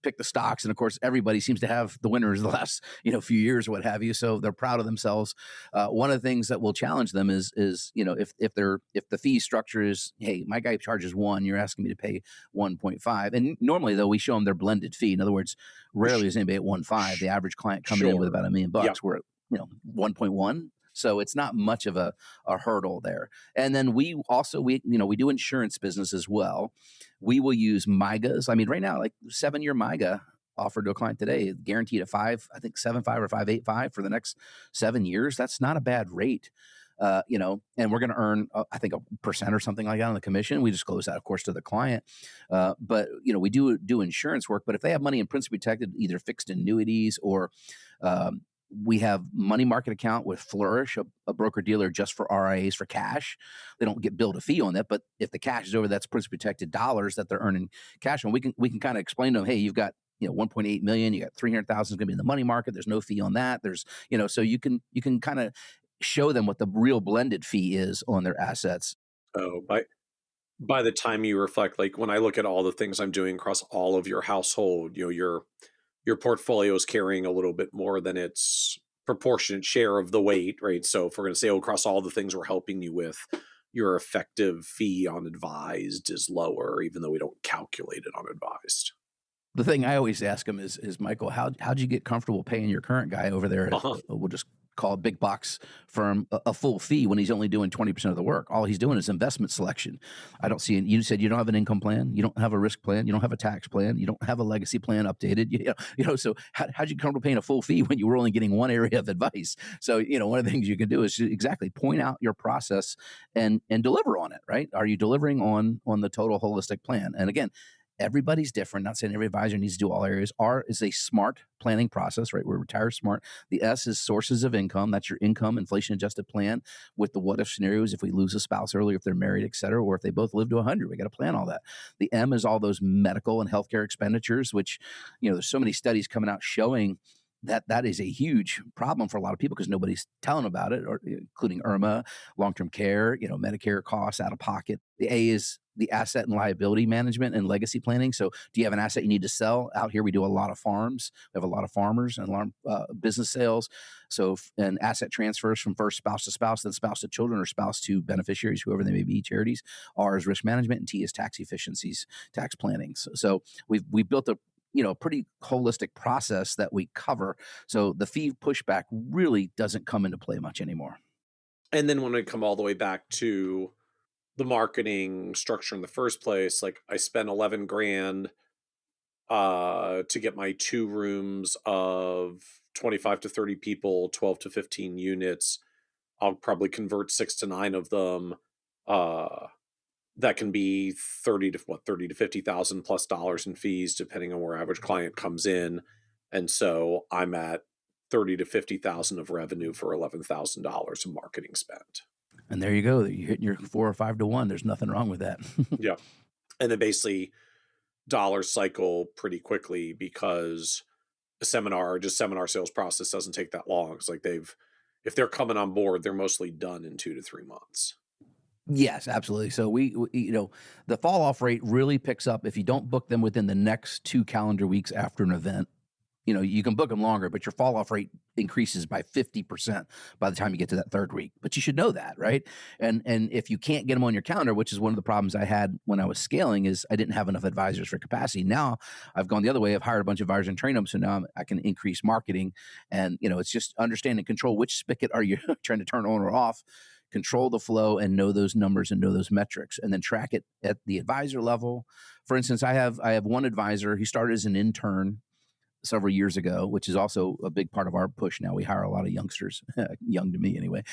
pick the stocks. And of course, everybody seems to have the winners the last, few years or what have you. So they're proud of themselves. One of the things that will challenge them is, if the fee structure is, hey, my guy charges 1, you're asking me to pay 1.5. And normally though, we show them their blended fee. In other words, rarely is anybody at 1.5. The average client coming in with about $1 million, we're at, 1.1. So it's not much of a hurdle there. And then we do insurance business as well. We will use MIGAs. I mean, right now, like 7-year MIGA offered to a client today, guaranteed at 7.5 or 5.85 for the next 7 years. That's not a bad rate. And we're going to earn, I think, 1% or something like that on the commission. We disclose that, of course, to the client. But we do insurance work. But if they have money in principally protected, either fixed annuities or we have money market account with Flourish, a broker dealer just for RIAs for cash. They don't get billed a fee on that, but if the cash is over, that's principally protected dollars that they're earning cash on. We can kind of explain to them, hey, you've got 1.8 million, you got 300,000 is going to be in the money market. There's no fee on that. There's so you can kind of show them what the real blended fee is on their assets. Oh, by the time you reflect, like when I look at all the things I'm doing across all of your household, your portfolio is carrying a little bit more than its proportionate share of the weight, right? So if we're going to say, across all the things we're helping you with, your effective fee on advised is lower, even though we don't calculate it on advised. The thing I always ask them is Michael, how'd you get comfortable paying your current guy over there? We'll just call a big box firm a full fee when he's only doing 20% of the work. All he's doing is investment selection. I don't see it. You said you don't have an income plan. You don't have a risk plan. You don't have a tax plan. You don't have a legacy plan updated. So how'd you get comfortable paying a full fee when you were only getting one area of advice? So, one of the things you can do is exactly point out your process and deliver on it, right? Are you delivering on the total holistic plan? And again, everybody's different. Not saying every advisor needs to do all areas. R is a smart planning process, right? We're retire smart. The S is sources of income. That's your income, inflation adjusted plan with the what if scenarios. If we lose a spouse early, if they're married, et cetera, or if they both live to 100, we got to plan all that. The M is all those medical and healthcare expenditures, which, there's so many studies coming out showing that is a huge problem for a lot of people because nobody's telling about it, or including IRMA, long-term care, Medicare costs out of pocket. The A is the asset and liability management and legacy planning. So do you have an asset you need to sell? Out here, we do a lot of farms. We have a lot of farmers and a lot of business sales. So, and asset transfers from first spouse to spouse, then spouse to children, or spouse to beneficiaries, whoever they may be, charities. R is risk management, and T is tax efficiencies, tax planning. So we've built a pretty holistic process that we cover. So the fee pushback really doesn't come into play much anymore. And then when we come all the way back to the marketing structure in the first place, like I spent $11,000 to get my 2 rooms of 25 to 30 people, 12 to 15 units. I'll probably convert 6 to 9 of them. That can be $30,000 to $50,000 plus dollars in fees, depending on where average client comes in. And so I'm at $30,000 to $50,000 of revenue for $11,000 of marketing spent. And there you go. You're hitting your 4 or 5 to 1. There's nothing wrong with that. Yeah. And then basically dollars cycle pretty quickly because a seminar sales process doesn't take that long. It's like if they're coming on board, they're mostly done in 2 to 3 months. Yes, absolutely. So we the fall off rate really picks up if you don't book them within the next 2 calendar weeks after an event. You can book them longer, but your fall off rate increases by 50% by the time you get to that 3rd week. But you should know that, right? And if you can't get them on your calendar, which is one of the problems I had when I was scaling, is I didn't have enough advisors for capacity. Now I've gone the other way. I've hired a bunch of advisors and trained them, so now I can increase marketing. And it's just understand and control which spigot are you trying to turn on or off. Control the flow and know those numbers and know those metrics, and then track it at the advisor level. For instance, I have one advisor. He started as an intern several years ago, which is also a big part of our push now. We hire a lot of youngsters, young to me anyway,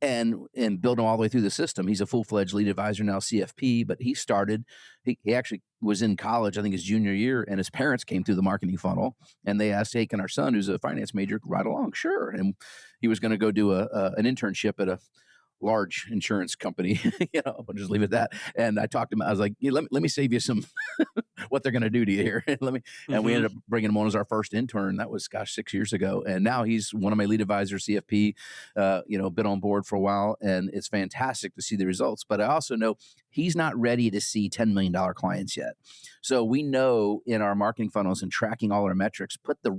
and build them all the way through the system. He's a full-fledged lead advisor now, CFP, but he actually was in college, I think his junior year, and his parents came through the marketing funnel, and they asked, hey, can our son, who's a finance major, ride along? Sure. And he was going to go do an internship at a large insurance company, I'll just leave it at that. And I talked to him. I was like, let me save you some what they're going to do to you here. And we ended up bringing him on as our first intern. That was 6 years ago. And now he's one of my lead advisors, CFP, been on board for a while, and it's fantastic to see the results. But I also know he's not ready to see $10 million clients yet. So we know in our marketing funnels and tracking all our metrics, put the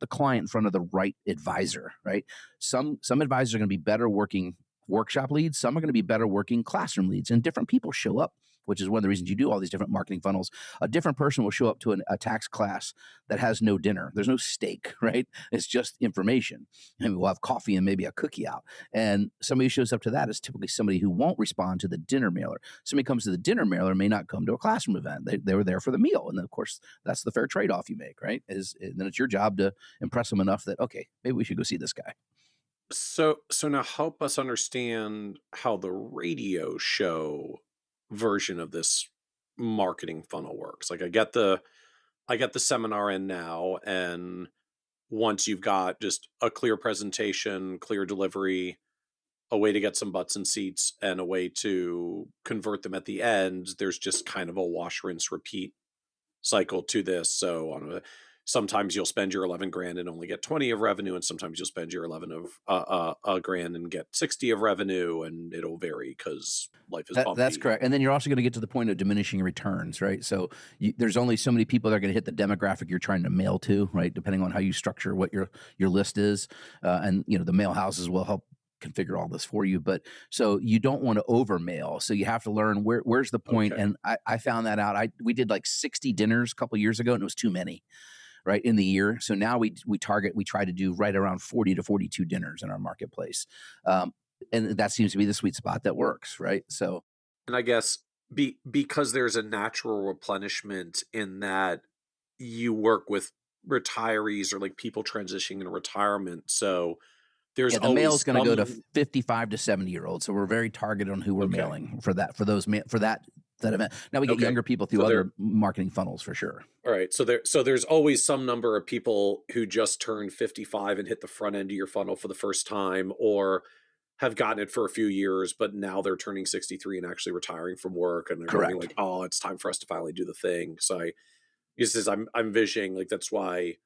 client in front of the right advisor, right? Some advisors are going to be better working workshop leads. Some are going to be better working classroom leads, and different people show up which is one of the reasons you do all these different marketing funnels. A different person will show up to a tax class that has no dinner. There's no steak, right? It's just information. And we'll have coffee and maybe a cookie out. And somebody who shows up to that is typically somebody who won't respond to the dinner mailer. Somebody comes to the dinner mailer may not come to a classroom event. They were there for the meal. And then, of course, that's the fair trade-off you make, right? And then it's your job to impress them enough that, okay, maybe we should go see this guy. So now help us understand how the radio show version of this marketing funnel works. Like I get the seminar in now, and once you've got just a clear presentation, clear delivery, a way to get some butts and seats, and a way to convert them at the end, there's just kind of a wash, rinse, repeat cycle to this. So sometimes you'll spend your 11 grand and only get 20 of revenue, and sometimes you'll spend your 11 of a grand and get 60 of revenue, and it'll vary because life is bumpy. That's correct. And then you're also going to get to the point of diminishing returns, right? So there's only so many people that are going to hit the demographic you're trying to mail to, right? Depending on how you structure what your list is, and the mail houses will help configure all this for you. But so you don't want to over mail. So you have to learn where's the point. Okay. And I found that out. We did like 60 dinners a couple of years ago, and it was too many, right, in the year. So now we try to do right around 40 to 42 dinners in our marketplace. And that seems to be the sweet spot that works, right? So, and I guess because there's a natural replenishment in that you work with retirees or like people transitioning into retirement. So there's the mail's going to go to 55 to 70-year-olds. So we're very targeted on who we're mailing for that event. Now we get younger people through other marketing funnels for sure. All right. So there's always some number of people who just turned 55 and hit the front end of your funnel for the first time, or have gotten it for a few years, but now they're turning 63 and actually retiring from work, and they're going like, oh, it's time for us to finally do the thing. So I'm visioning like that's why,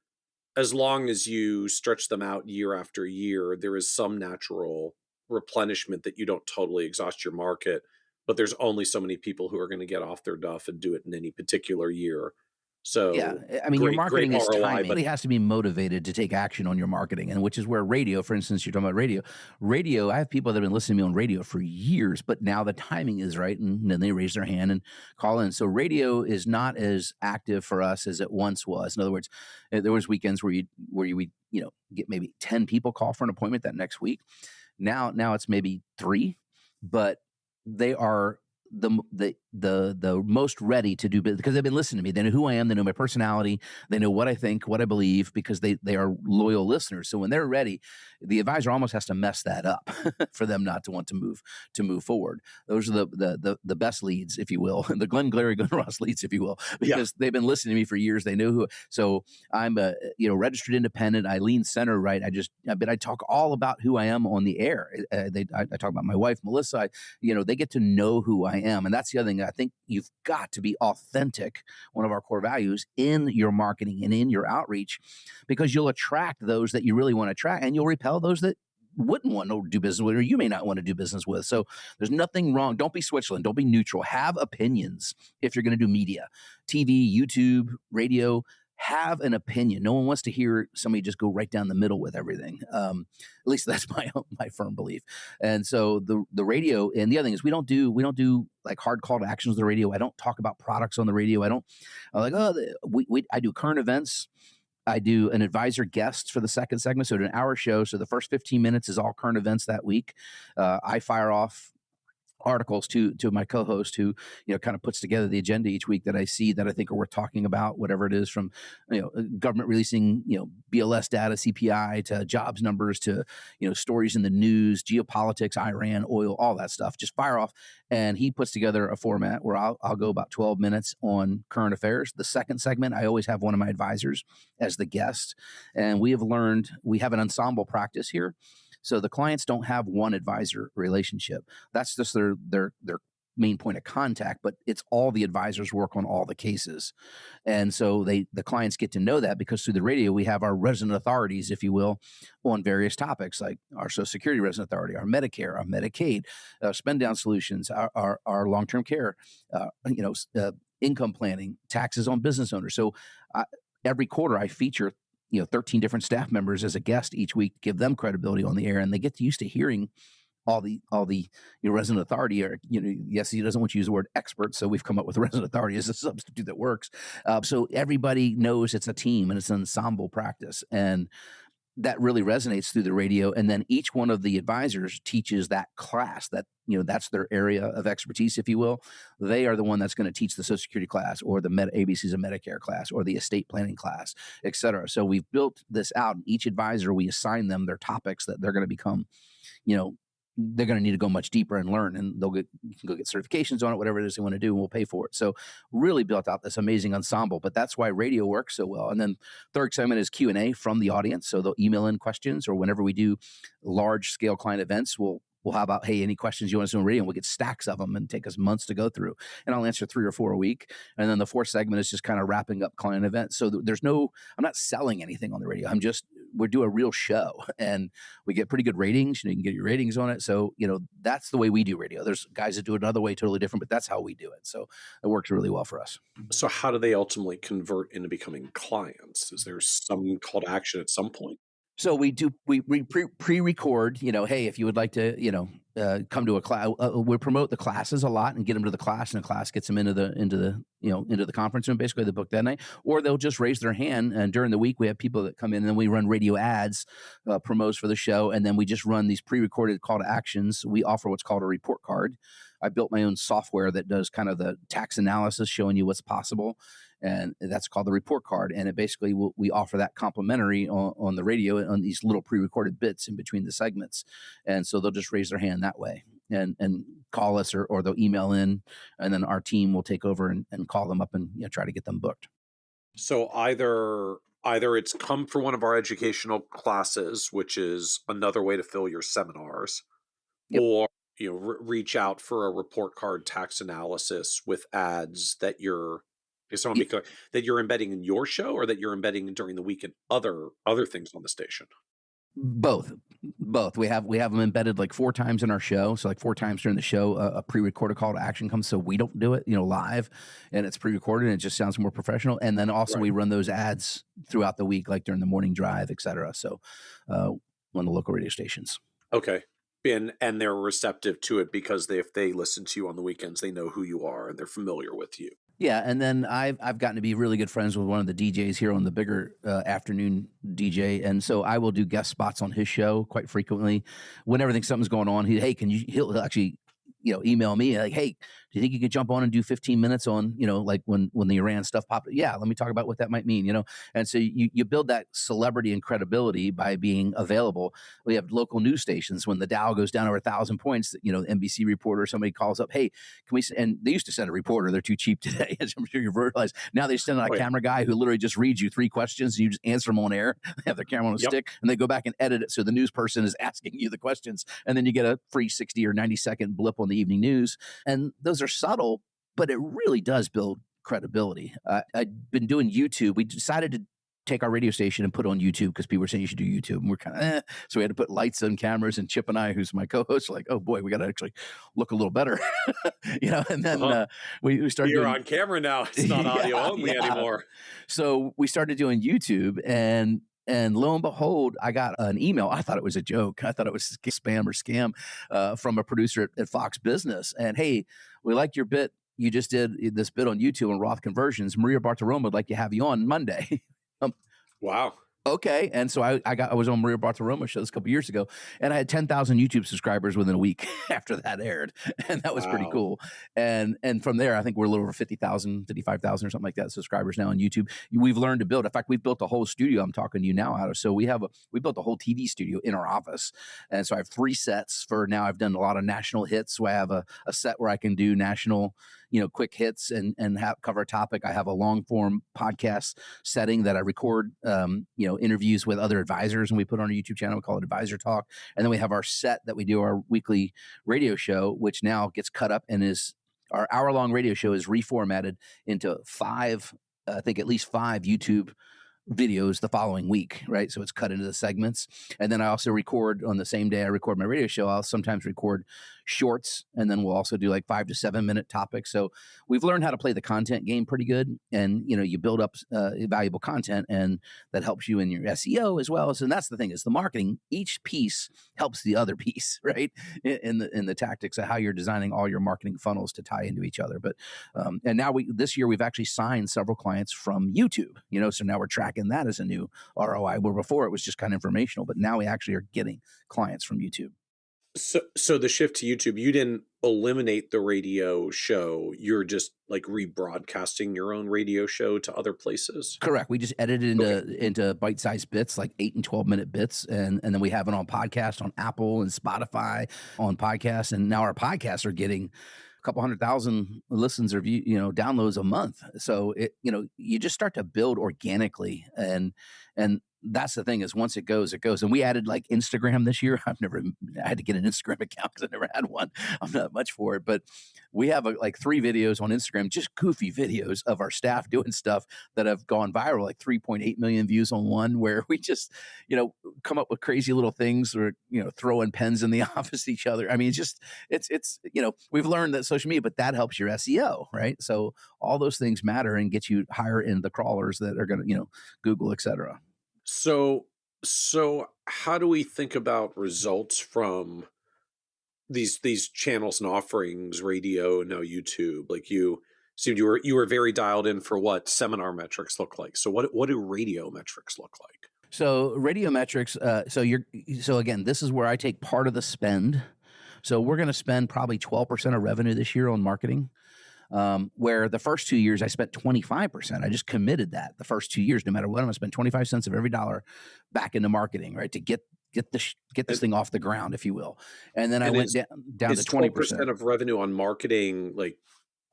as long as you stretch them out year after year, there is some natural replenishment that you don't totally exhaust your market, but there's only so many people who are going to get off their duff and do it in any particular year. So yeah, I mean, your marketing is timing. But it has to be motivated to take action on your marketing, and which is where radio, for instance, you're talking about radio. I have people that have been listening to me on radio for years, but now the timing is right, and then they raise their hand and call in. So radio is not as active for us as it once was. In other words, there was weekends where you would get maybe 10 people call for an appointment that next week. Now it's maybe 3, but they are the most ready to do business because they've been listening to me. They know who I am. They know my personality. They know what I think, what I believe, because they are loyal listeners. So when they're ready, the advisor almost has to mess that up for them not to want to move forward. Those are the best leads, if you will, the Glenn Ross leads, if you will, because they've been listening to me for years. They know who. So I'm a registered independent. I lean center right. I talk all about who I am on the air. I talk about my wife, Melissa. They get to know who I am, and that's the other thing. I think you've got to be authentic, one of our core values, in your marketing and in your outreach, because you'll attract those that you really want to attract, and you'll repel those that wouldn't want to do business with, or you may not want to do business with. So there's nothing wrong. Don't be Switzerland. Don't be neutral. Have opinions if you're going to do media, TV, YouTube, radio. Have an opinion. No one wants to hear somebody just go right down the middle with everything. At least that's my firm belief. And so the radio, and the other thing is we don't do like hard call to actions on the radio. I don't talk about products on the radio. I do current events. I do an advisor guest for the second segment, so an hour show. So the first 15 minutes is all current events that week. I fire off articles to my co-host who kind of puts together the agenda each week that I see that I think are worth talking about, whatever it is, from government releasing BLS data, CPI, to jobs numbers, to stories in the news, geopolitics, Iran, oil, all that stuff. Just fire off, and he puts together a format where I'll go about 12 minutes on current affairs. The second segment, I always have one of my advisors as the guest, and we have an ensemble practice here. So the clients don't have one advisor relationship. That's just their main point of contact, but it's all the advisors work on all the cases. And so the clients get to know that because through the radio, we have our resident authorities, if you will, on various topics like our Social Security resident authority, our Medicare, our Medicaid, spend down solutions, our long-term care, income planning, taxes on business owners. So every quarter I feature 13 different staff members as a guest each week to give them credibility on the air, and they get used to hearing all the resident authority, or yes, he doesn't want you to use the word expert, so we've come up with resident authority as a substitute that works. So everybody knows it's a team and it's an ensemble practice, and that really resonates through the radio. And then each one of the advisors teaches that class that, that's their area of expertise, if you will. They are the one that's going to teach the Social Security class, or the ABCs of Medicare class, or the estate planning class, et cetera. So we've built this out. Each advisor, we assign them their topics that they're going to become, they're going to need to go much deeper and learn, and you can go get certifications on it, whatever it is they want to do, and we'll pay for it. So really built out this amazing ensemble, but that's why radio works so well. And then third segment is Q&A from the audience. So they'll email in questions, or whenever we do large scale client events, we'll have about, hey, any questions you want us to know on radio? And we'll get stacks of them and take us months to go through. And I'll answer 3 or 4 a week. And then the fourth segment is just kind of wrapping up client events. So I'm not selling anything on the radio. We do a real show, and we get pretty good ratings. You can get your ratings on it. So, that's the way we do radio. There's guys that do it another way, totally different, but that's how we do it. So it works really well for us. So how do they ultimately convert into becoming clients? Is there some call to action at some point? So we pre-record, hey, if you would like to, come to a class, we promote the classes a lot and get them to the class, and the class gets them into the conference room. Basically, they book that night, or they'll just raise their hand. And during the week, we have people that come in, and then we run radio ads, promos for the show, and then we just run these pre-recorded call to actions. We offer what's called a report card. I built my own software that does kind of the tax analysis, showing you what's possible. And that's called the report card. And it basically, we offer that complimentary on the radio, on these little pre-recorded bits in between the segments. And so they'll just raise their hand that way and call us, or they'll email in, and then our team will take over and call them up and try to get them booked. So either it's come for one of our educational classes, which is another way to fill your seminars, yep, or reach out for a report card tax analysis with ads that you're that you're embedding in your show, or that you're embedding during the week in other things on the station. Both. We have them embedded like 4 times in our show. So like 4 times during the show, a pre-recorded call to action comes. So we don't do it, live, and it's pre-recorded, and it just sounds more professional. And then also we run those ads throughout the week, like during the morning drive, et cetera. So on the local radio stations. Okay. And they're receptive to it because if they listen to you on the weekends, they know who you are and they're familiar with you. Yeah, and then I've gotten to be really good friends with one of the DJs here on the bigger afternoon DJ, and so I will do guest spots on his show quite frequently. Whenever something's going on, he'll actually email me like, hey, do you think you could jump on and do 15 minutes on, like when the Iran stuff popped up? Yeah, let me talk about what that might mean, And so you build that celebrity and credibility by being available. We have local news stations. When the Dow goes down over 1,000 points, NBC reporter, somebody calls up, hey, can we, and they used to send a reporter. They're too cheap today, as I'm sure you've realized. Now they send out a camera guy who literally just reads you 3 questions, and you just answer them on air. They have their camera on a stick, and they go back and edit it so the news person is asking you the questions, and then you get a free 60 or 90-second blip on the evening news. And those are subtle, but it really does build credibility. I've been doing YouTube. We decided to take our radio station and put it on YouTube because people were saying you should do YouTube, and we're kind of so we had to put lights and cameras, and Chip and I, who's my co-host, are like, oh boy, we got to actually look a little better, and then we started. You're on camera now. It's not audio only anymore. So we started doing YouTube, and lo and behold, I got an email. I thought it was a joke. I thought it was spam or scam from a producer at Fox Business. And hey, we liked your bit. You just did this bit on YouTube on Roth conversions. Maria Bartiromo would like to have you on Monday. Wow. Okay. And so I was on Maria Bartiromo's show this a couple years ago, and I had 10,000 YouTube subscribers within a week after that aired. And that was pretty cool. And from there, I think we're a little over 50,000, 55,000 or something like that subscribers now on YouTube. We've learned to build. In fact, we've built a whole studio I'm talking to you now out of. So we built a whole TV studio in our office. And so I have 3 sets for now. I've done a lot of national hits. So I have a set where I can do national, quick hits and cover a topic. I have a long form podcast setting that I record, interviews with other advisors, and we put on our YouTube channel. We call it Advisor Talk. And then we have our set that we do our weekly radio show, which now gets cut up and is our hour-long radio show is reformatted into 5, I think at least 5 YouTube videos the following week, right? So it's cut into the segments. And then I also record on the same day I record my radio show. I'll sometimes record shorts, and then we'll also do like 5 to 7 minute topics. So we've learned how to play the content game pretty good. And, you build up valuable content, and that helps you in your SEO as well. So that's the thing, is the marketing, each piece helps the other piece, right? In the tactics of how you're designing all your marketing funnels to tie into each other. But and now this year we've actually signed several clients from YouTube, so now we're tracking that as a new ROI, where before it was just kind of informational, but now we actually are getting clients from YouTube. So the shift to YouTube, you didn't eliminate the radio show. You're just like rebroadcasting your own radio show to other places? Correct. We just edited into bite-sized bits, like 8 and 12-minute bits. And then we have it on podcast, on Apple and Spotify, on podcasts. And now our podcasts are getting a couple 100,000 listens or downloads a month. So you just start to build organically, and that's the thing, is once it goes, it goes. And we added like Instagram this year. I had to get an Instagram account because I never had one. I'm not much for it, but we have like 3 videos on Instagram, just goofy videos of our staff doing stuff that have gone viral, like 3.8 million views on one, where we just, come up with crazy little things, or, throwing pens in the office at each other. I mean, it's we've learned that social media, but that helps your SEO, right? So all those things matter and get you higher in the crawlers that are going to, Google, et cetera. So how do we think about results from these channels and offerings, radio, now YouTube? Like you seemed you were very dialed in for what seminar metrics look like. So what do radio metrics look like? So radio metrics. So again, this is where I take part of the spend. So we're going to spend probably 12% of revenue this year on marketing. Where the first 2 years I spent 25%. I just committed that the first 2 years, no matter what, I'm going to spend 25 cents of every dollar back into marketing, right? To get this thing off the ground, if you will. And then I went down to 20% of revenue on marketing, like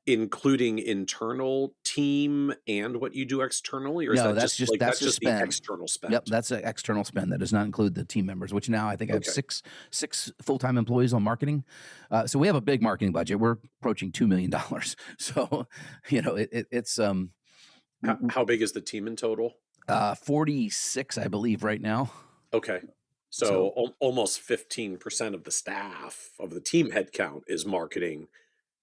including internal team and what you do externally, or is that's just the external spend? Yep, that's an external spend. That does not include the team members, which now I think I have six full-time employees on marketing. So we have a big marketing budget. We're approaching $2 million. So it's how big is the team in total? 46, I believe, right now. Okay. So almost 15% of the staff of the team headcount is marketing,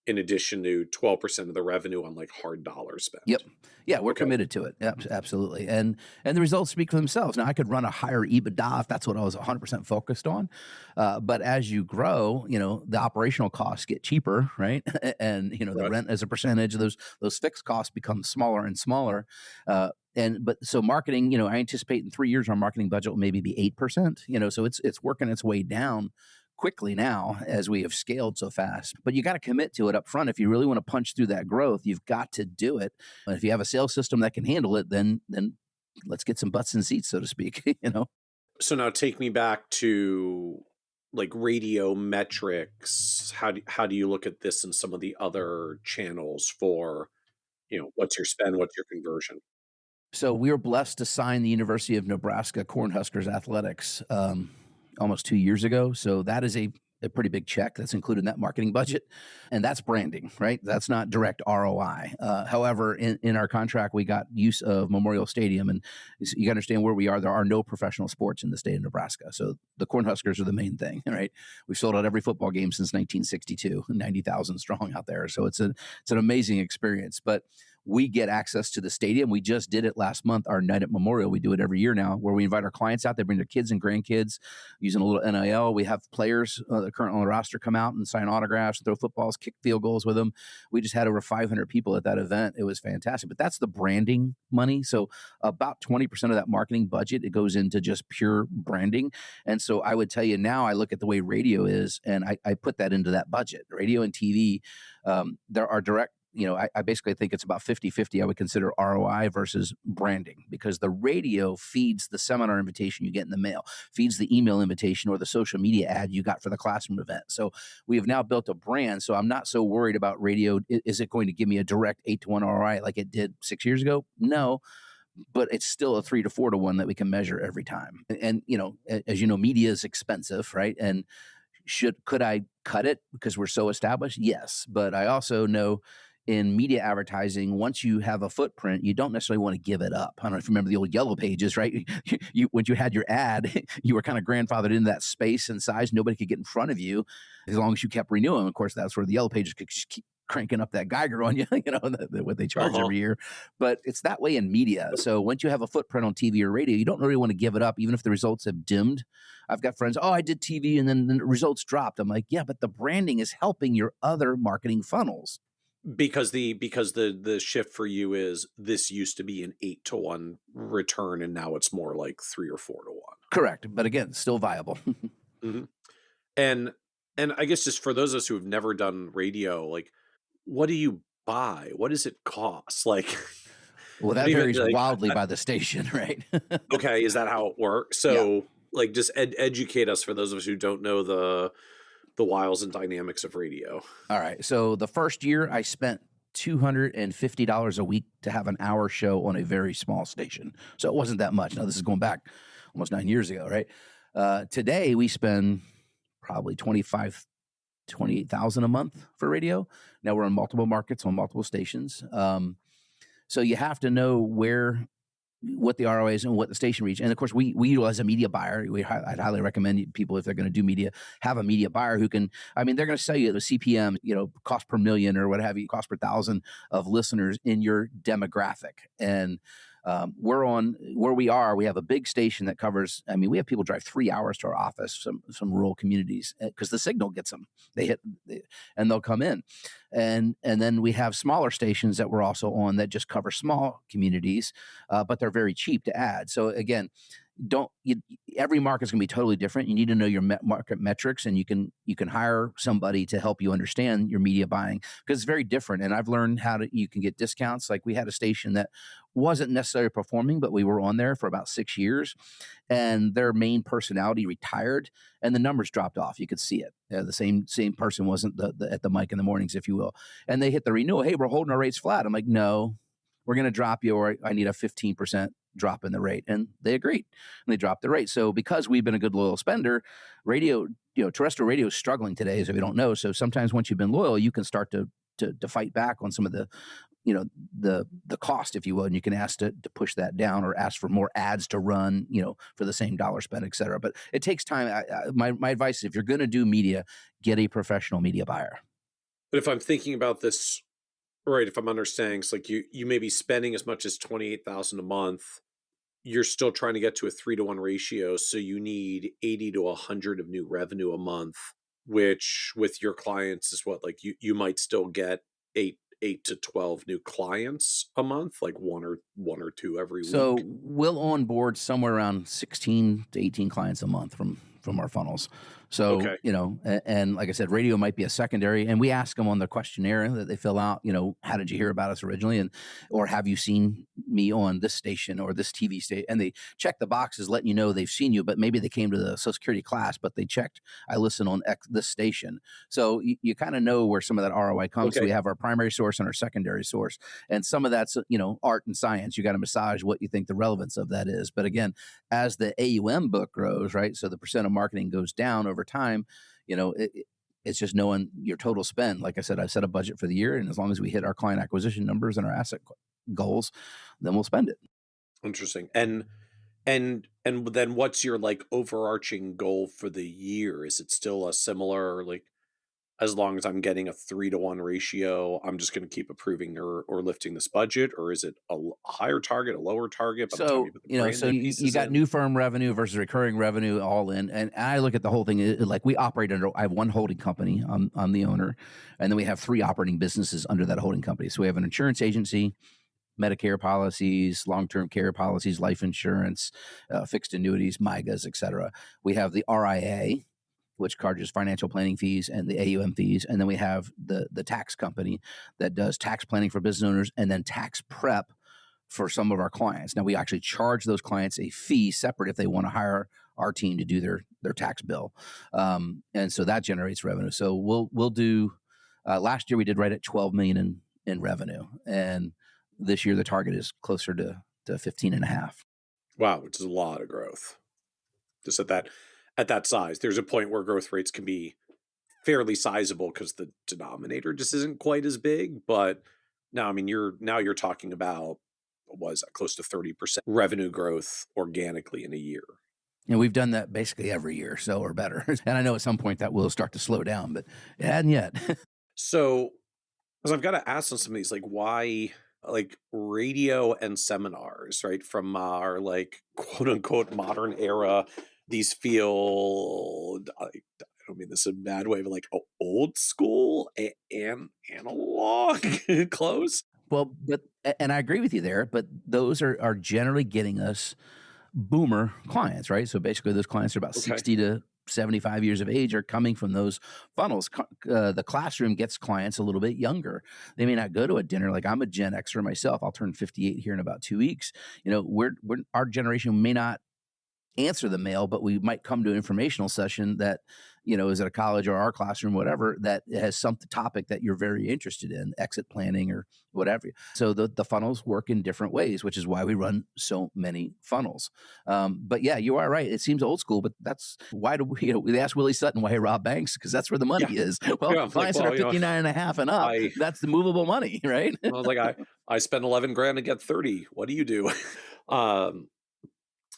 in addition to 12% of the revenue on like hard dollar spend. Yep. Yeah, we're committed to it. Yep, absolutely. And the results speak for themselves. Now, I could run a higher EBITDA if that's what I was 100% focused on. But as you grow, the operational costs get cheaper, right? And, the rent as a percentage of those fixed costs become smaller and smaller. So marketing, I anticipate in 3 years our marketing budget will maybe be 8%, so it's working its way down quickly now as we have scaled so fast. But you got to commit to it up front. If you really want to punch through that growth, you've got to do it. And if you have a sales system that can handle it, then let's get some butts in seats, so to speak, So now take me back to like radio metrics. How do you look at this in some of the other channels for, what's your spend, what's your conversion? So we were blessed to sign the University of Nebraska Cornhuskers Athletics almost 2 years ago. So that is a pretty big check that's included in that marketing budget. And that's branding, right? That's not direct ROI. However, in our contract, we got use of Memorial Stadium. And you got to understand where we are. There are no professional sports in the state of Nebraska. So the Cornhuskers are the main thing, right? We've sold out every football game since 1962, 90,000 strong out there. So it's an amazing experience. But we get access to the stadium. We just did it last month, our night at Memorial. We do it every year now, where we invite our clients out. They bring their kids and grandkids using a little NIL. We have players that are currently on the roster come out and sign autographs, throw footballs, kick field goals with them. We just had over 500 people at that event. It was fantastic. But that's the branding money. So about 20% of that marketing budget, it goes into just pure branding. And so I would tell you now, I look at the way radio is, and I put that into that budget. Radio and TV, there are direct, I basically think it's about 50-50. I would consider ROI versus branding, because the radio feeds the seminar invitation you get in the mail, feeds the email invitation or the social media ad you got for the classroom event. So we have now built a brand. So I'm not so worried about radio. Is it going to give me a direct 8-to-1 ROI like it did 6 years ago? No. But it's still a 3 to 4 to 1 that we can measure every time. And as you know, media is expensive, right? And could I cut it because we're so established? Yes. But I also know in media advertising, once you have a footprint, you don't necessarily want to give it up. I don't know if you remember the old Yellow Pages, right? When you had your ad, you were kind of grandfathered into that space and size. Nobody could get in front of you as long as you kept renewing. Of course, that's where the Yellow Pages could just keep cranking up that Geiger on you, what they charge every year. But it's that way in media. So once you have a footprint on TV or radio, you don't really want to give it up, even if the results have dimmed. I've got friends, I did TV and then the results dropped. I'm like, yeah, but the branding is helping your other marketing funnels. Because the shift for you is this used to be an 8-to-1 return and now it's more like 3 or 4-to-1. Correct. But again, still viable. Mm-hmm. And I guess just for those of us who have never done radio, like, what do you buy? What does it cost? Like, well, that varies wildly by the station, right? Okay, is that how it works? So, like, just educate us for those of us who don't know the wiles and dynamics of radio. All right. So the first year I spent $250 a week to have an hour show on a very small station. So it wasn't that much. Now this is going back almost 9 years ago, right? Today we spend probably $28,000 a month for radio. Now we're in multiple markets on multiple stations. So you have to know what the ROI is and what the station reach. And of course, we utilize a media buyer. I'd highly recommend people, if they're going to do media, have a media buyer who can, they're going to sell you the CPM, cost per million or what have you, cost per thousand of listeners in your demographic. And we're on where we are. We have a big station that covers, we have people drive 3 hours to our office, some rural communities, because the signal gets them. And they'll come in. And then we have smaller stations that we're also on that just cover small communities, but they're very cheap to add. So again, every market is going to be totally different. You need to know your market metrics, and you can hire somebody to help you understand your media buying, because it's very different. And I've learned you can get discounts. Like we had a station that wasn't necessarily performing, but we were on there for about 6 years, and their main personality retired, and the numbers dropped off. You could see it. The same person wasn't at the mic in the mornings, if you will. And they hit the renewal. Hey, we're holding our rates flat. I'm like, no, we're going to drop you, or I need a 15% drop in the rate. And they agreed, and they dropped the rate. So because we've been a good loyal spender, radio, terrestrial radio is struggling today, as we don't know. So sometimes once you've been loyal, you can start to fight back on some of the cost, if you will, and you can ask to push that down, or ask for more ads to run, for the same dollar spent, et cetera. But it takes time. My advice is, if you're going to do media, get a professional media buyer. But if I'm thinking about this right, if I'm understanding, it's like you may be spending as much as $28,000 a month. You're still trying to get to a 3-to-1 ratio, so you need 80 to 100 of new revenue a month, which with your clients is what, like you might still get 8 to 12 new clients a month, like one or two every week. So we'll onboard somewhere around 16 to 18 clients a month from our funnels. So, okay. And like I said, radio might be a secondary, and we ask them on the questionnaire that they fill out, how did you hear about us originally? Or have you seen me on this station or this TV station? And they check the boxes, letting you know they've seen you, but maybe they came to the Social Security class, but they checked, I listen on this station. So you kind of know where some of that ROI comes. Okay. So we have our primary source and our secondary source. And some of that's, art and science. You got to massage what you think the relevance of that is. But again, as the AUM book grows, right? So the percent of marketing goes down over time, it's just knowing your total spend. Like I said, I've set a budget for the year, and as long as we hit our client acquisition numbers and our asset goals, then we'll spend it. Interesting. And then what's your overarching goal for the year? Is it still a similar, as long as I'm getting a 3-to-1 ratio, I'm just going to keep approving or lifting this budget? Or is it a higher target, a lower target? So, you got new firm revenue versus recurring revenue all in. And I look at the whole thing like we operate I have one holding company. I'm the owner. And then we have 3 operating businesses under that holding company. So we have an insurance agency, Medicare policies, long-term care policies, life insurance, fixed annuities, MIGAs, et cetera. We have the RIA, which charges financial planning fees and the AUM fees. And then we have the tax company that does tax planning for business owners and then tax prep for some of our clients. Now, we actually charge those clients a fee separate if they want to hire our team to do their tax bill. And so that generates revenue. So we'll do, last year we did right at 12 million in revenue. And this year the target is closer to 15.5. Wow, which is a lot of growth. Just at that size. There's a point where growth rates can be fairly sizable because the denominator just isn't quite as big. But now, I mean, you're talking about, what was that, close to 30% revenue growth organically in a year. And we've done that basically every year, so or better. And I know at some point that will start to slow down, but it hadn't yet. So, because I've got to ask on some of these, like, why, like, radio and seminars, right, from our, like, quote unquote modern era, these feel, I don't mean this in a bad way, but like old school and analog close. Well, and I agree with you there, but those are generally getting us boomer clients, right? So basically those clients are about Okay. 60 to 75 years of age are coming from those funnels. The classroom gets clients a little bit younger. They may not go to a dinner. Like I'm a Gen Xer myself. I'll turn 58 here in about 2 weeks. We're our generation may not answer the mail, but we might come to an informational session that, is at a college or our classroom, whatever, that has some topic that you're very interested in, exit planning or whatever. So the funnels work in different ways, which is why we run so many funnels. But yeah, you are right. It seems old school, but that's why do we ask Willie Sutton why he robbed banks? Because that's where the money is. Well, Yeah, clients that are 59 and a half and up, that's the movable money, right? I was like, I spend 11 grand to get 30. What do you do?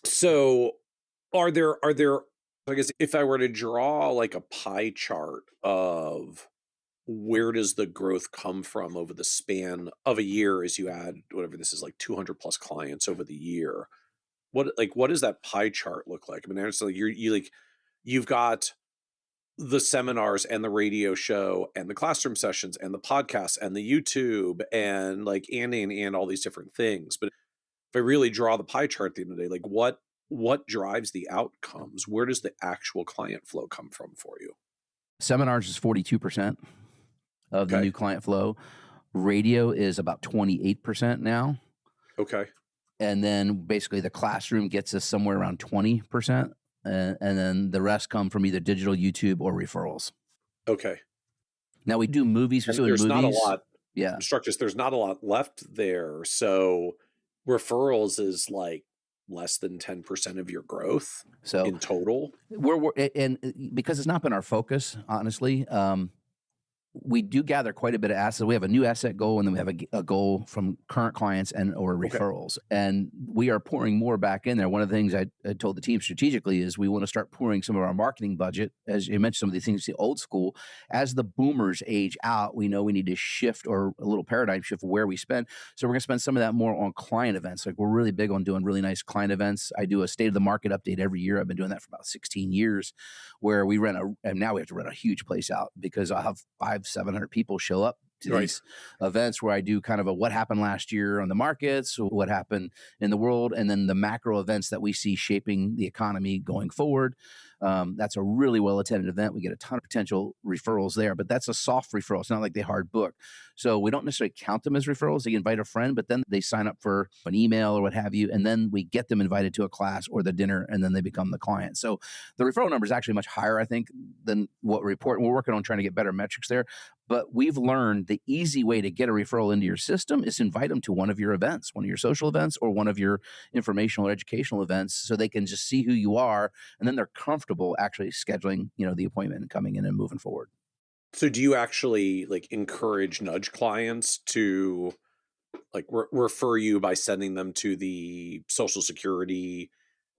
So are there, I guess if I were to draw like a pie chart of where does the growth come from over the span of a year as you add whatever this is, like 200 plus clients over the year, what does that pie chart look like? I mean, honestly, you've got the seminars and the radio show and the classroom sessions and the podcasts and the YouTube and like and all these different things. But if I really draw the pie chart at the end of the day, like what drives the outcomes? Where does the actual client flow come from for you? Seminars is 42% of the new client flow. Radio is about 28% now. Okay. And then basically the classroom gets us somewhere around 20%. And then the rest come from either digital, YouTube, or referrals. Okay. Now we do movies. And there's not a lot. Yeah. Structures. There's not a lot left there. So referrals is like less than 10% of your growth in total. And because it's not been our focus, honestly, we do gather quite a bit of assets. We have a new asset goal, and then we have a goal from current clients and or referrals. And we are pouring more back in there. One of the things I told the team strategically is we want to start pouring some of our marketing budget, as you mentioned, some of these things, the old school. As the boomers age out, we know we need to shift or a little paradigm shift where we spend. So we're going to spend some of that more on client events. Like we're really big on doing really nice client events. I do a state of the market update every year. I've been doing that for about 16 years, where we and now we have to rent a huge place out because I have 500-700 people show up to these events where I do kind of a what happened last year on the markets, what happened in the world, and then the macro events that we see shaping the economy going forward. That's a really well-attended event. We get a ton of potential referrals there, but that's a soft referral. It's not like they hard book. So we don't necessarily count them as referrals. They invite a friend, but then they sign up for an email or what have you, and then we get them invited to a class or the dinner, and then they become the client. So the referral number is actually much higher, I think, than what we report. And we're working on trying to get better metrics there. But we've learned the easy way to get a referral into your system is to invite them to one of your events, one of your social events, or one of your informational or educational events, so they can just see who you are, and then they're comfortable actually scheduling, the appointment and coming in and moving forward. So do you actually like encourage nudge clients to like refer you by sending them to the Social Security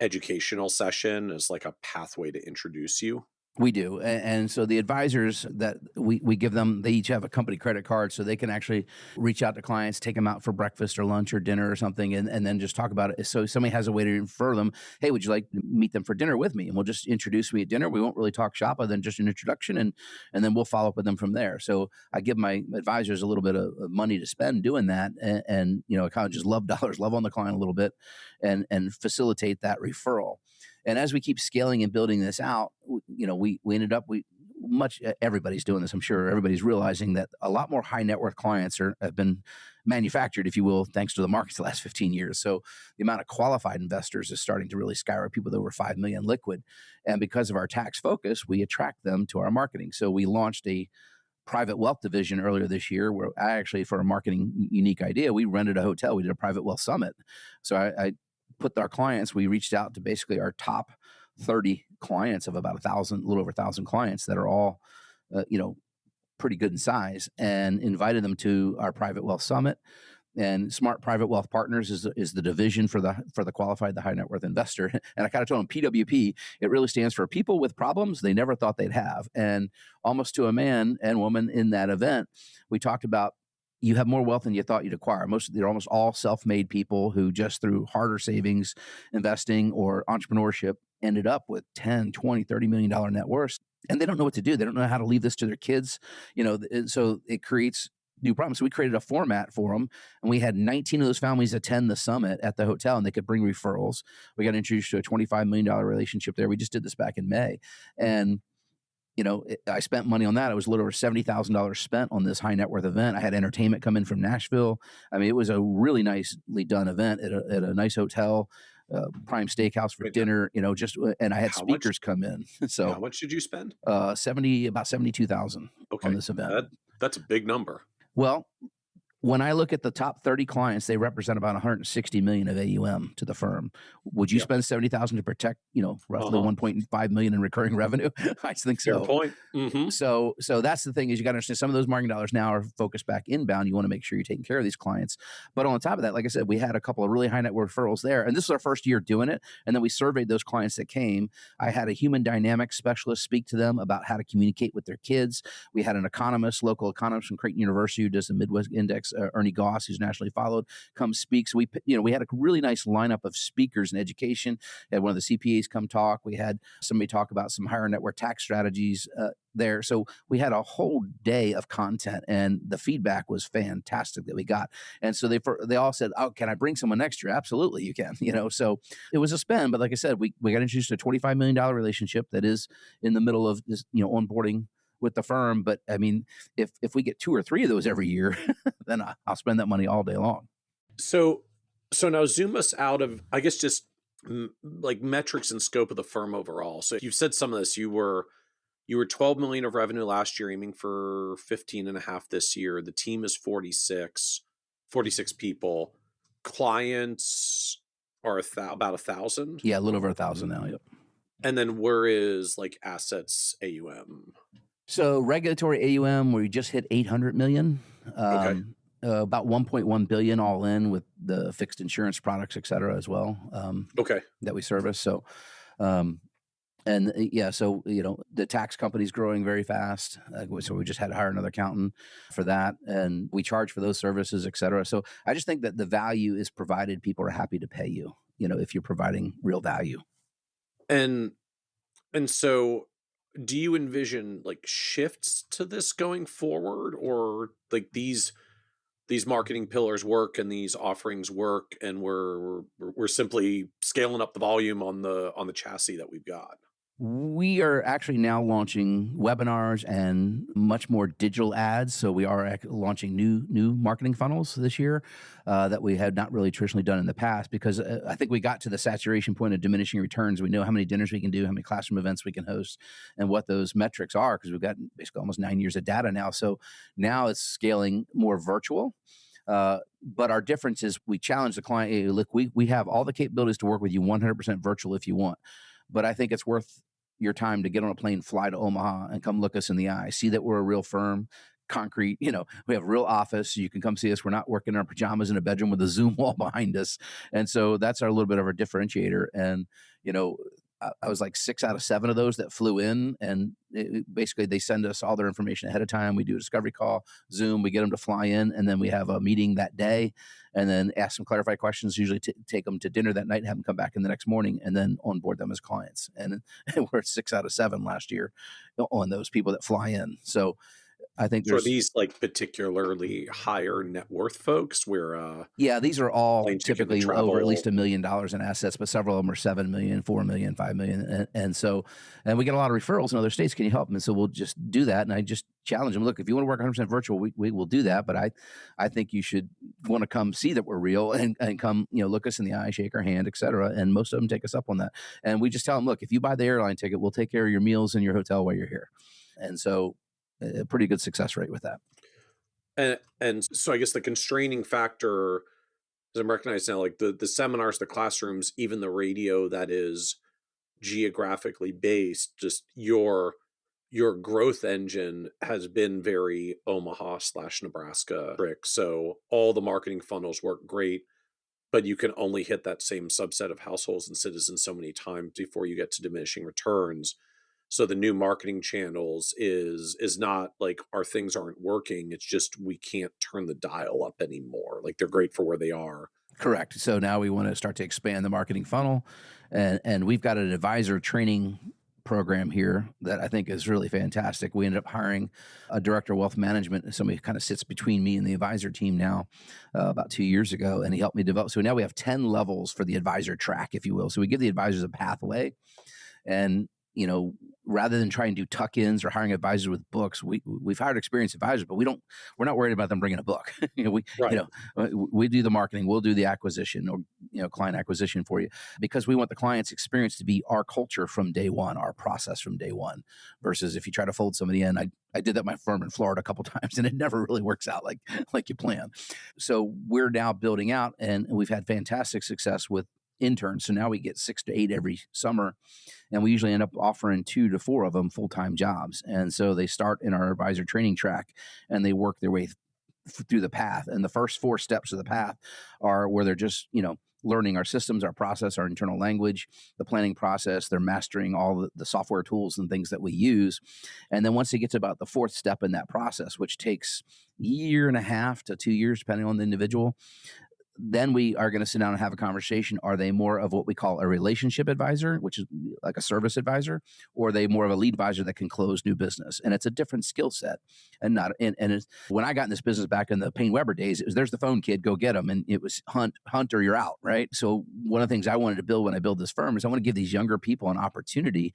educational session as like a pathway to introduce you? We do. And so the advisors that we give them, they each have a company credit card, so they can actually reach out to clients, take them out for breakfast or lunch or dinner or something, and then just talk about it. So somebody has a way to refer them. Hey, would you like to meet them for dinner with me? And we'll just introduce me at dinner. We won't really talk shop other than just an introduction, and then we'll follow up with them from there. So I give my advisors a little bit of money to spend doing that, and I kind of just love dollars, love on the client a little bit, and facilitate that referral. And as we keep scaling and building this out, we ended up, everybody's doing this. I'm sure everybody's realizing that a lot more high net worth clients have been manufactured, if you will, thanks to the markets the last 15 years. So the amount of qualified investors is starting to really skyrocket, people with over 5 million liquid. And because of our tax focus, we attract them to our marketing. So we launched a private wealth division earlier this year, where I actually, for a marketing unique idea, we rented a hotel. We did a private wealth summit. So I put our clients, we reached out to basically our top 30 clients of about 1,000, a little over 1,000 clients that are all pretty good in size, and invited them to our private wealth summit. And Smart Private Wealth Partners is the division for the qualified, the high net worth investor. And I kind of told them PWP, it really stands for people with problems they never thought they'd have. And almost to a man and woman in that event, we talked about, you have more wealth than you thought you'd acquire. They're almost all self-made people who just through harder savings, investing, or entrepreneurship ended up with 10, 20, $30 million net worth. And they don't know what to do. They don't know how to leave this to their kids. So it creates new problems. So we created a format for them, and we had 19 of those families attend the summit at the hotel, and they could bring referrals. We got introduced to a $25 million relationship there. We just did this back in May. And I spent money on that. It was a little over $70,000 spent on this high net worth event. I had entertainment come in from Nashville. I mean, it was a really nicely done event at a nice hotel, prime steakhouse for dinner. And I had speakers come in. So how much did you spend? About $72,000 on this event. That's a big number. Well, when I look at the top 30 clients, they represent about 160 million of AUM to the firm. Would you spend 70,000 to protect, roughly 1.5 million in recurring revenue? I think so. Fair point. Mm-hmm. So that's the thing, is you got to understand some of those marketing dollars now are focused back inbound. You want to make sure you're taking care of these clients. But on top of that, like I said, we had a couple of really high net worth referrals there, and this was our first year doing it. And then we surveyed those clients that came. I had a human dynamics specialist speak to them about how to communicate with their kids. We had an local economist from Creighton University who does the Midwest Index, Ernie Goss, who's nationally followed, come speak. So we had a really nice lineup of speakers in education. We had one of the CPAs come talk. We had somebody talk about some higher net worth tax strategies there. So we had a whole day of content, and the feedback was fantastic that we got. And so they all said, "Oh, can I bring someone next year?" Absolutely, you can. So it was a spend, but like I said, we got introduced to a $25 million relationship that is in the middle of this, onboarding with the firm. But I mean, if we get 2 or 3 of those every year, then I'll spend that money all day long. So now zoom us out of, I guess, just like metrics and scope of the firm overall. So you've said some of this. You were 12 million of revenue last year, aiming for 15.5 this year. The team is 46 people. Clients are about 1,000. Yeah, a little over 1,000 now. Yep. And then where is like assets AUM? So regulatory AUM, we just hit 800 million. Okay. About 1.1 billion all in with the fixed insurance products, et cetera, as well. That we service. So, so the tax company's growing very fast. So we just had to hire another accountant for that, and we charge for those services, et cetera. So I just think that the value is provided. People are happy to pay you, if you're providing real value. And so do you envision like shifts to this going forward, or like these marketing pillars work and these offerings work, and we're simply scaling up the volume on the chassis that we've got? We are actually now launching webinars and much more digital ads. So we are launching new marketing funnels this year that we had not really traditionally done in the past, because I think we got to the saturation point of diminishing returns. We know how many dinners we can do, how many classroom events we can host, and what those metrics are, because we've got basically almost 9 years of data now. So now it's scaling more virtual. But our difference is we challenge the client. Hey, look, we have all the capabilities to work with you 100% virtual if you want. But I think it's worth your time to get on a plane, fly to Omaha, and come look us in the eye. See that we're a real firm, concrete. We have a real office. You can come see us. We're not working in our pajamas in a bedroom with a Zoom wall behind us. And so that's a little bit of our differentiator. And, I was like 6 out of 7 of those that flew in, and basically they send us all their information ahead of time. We do a discovery call, Zoom, we get them to fly in, and then we have a meeting that day, and then ask them clarify questions, usually take them to dinner that night and have them come back in the next morning, and then onboard them as clients. And we're at 6 out of 7 last year on those people that fly in. So I think are these like particularly higher net worth folks where these are all typically over at least $1 million in assets, but several of them are 7 million, 4 million, 5 million. And we get a lot of referrals in other states. Can you help them? And so we'll just do that. And I just challenge them. Look, if you want to work 100% virtual, we will do that. But I think you should want to come see that we're real and come, look us in the eye, shake our hand, et cetera. And most of them take us up on that. And we just tell them, look, if you buy the airline ticket, we'll take care of your meals and your hotel while you're here. And so a pretty good success rate with that. And so I guess the constraining factor, as I'm recognizing now, like the seminars, the classrooms, even the radio that is geographically based, just your your growth engine has been very Omaha/Nebraska trick. So all the marketing funnels work great, but you can only hit that same subset of households and citizens so many times before you get to diminishing returns. So the new marketing channels is not like our things aren't working. It's just we can't turn the dial up anymore. Like they're great for where they are. Correct. So now we want to start to expand the marketing funnel, and we've got an advisor training program here that I think is really fantastic. We ended up hiring a director of wealth management, somebody who kind of sits between me and the advisor team now, about 2 years ago, and he helped me develop. So now we have 10 levels for the advisor track, if you will. So we give the advisors a pathway, and rather than try and do tuck-ins or hiring advisors with books, we've hired experienced advisors, but we're not worried about them bringing a book. Right. We do the marketing, we'll do the acquisition or client acquisition for you, because we want the client's experience to be our culture from day one, our process from day one. Versus if you try to fold somebody in, I did that at my firm in Florida a couple times, and it never really works out like you plan. So we're now building out, and we've had fantastic success with interns. So now we get 6 to 8 every summer, and we usually end up offering 2 to 4 of them full-time jobs. And so they start in our advisor training track, and they work their way through the path. And the first 4 steps of the path are where they're just, learning our systems, our process, our internal language, the planning process. They're mastering all the software tools and things that we use. And then once they get to about the 4th step in that process, which takes 1.5 to 2 years, depending on the individual, then we are going to sit down and have a conversation. Are they more of what we call a relationship advisor, which is like a service advisor, or are they more of a lead advisor that can close new business? And it's a different skill set. And it's, when I got in this business back in the Payne Weber days, it was, there's the phone, kid, go get them. And it was hunt or you're out, right? So one of the things I wanted to build when I built this firm is I want to give these younger people an opportunity.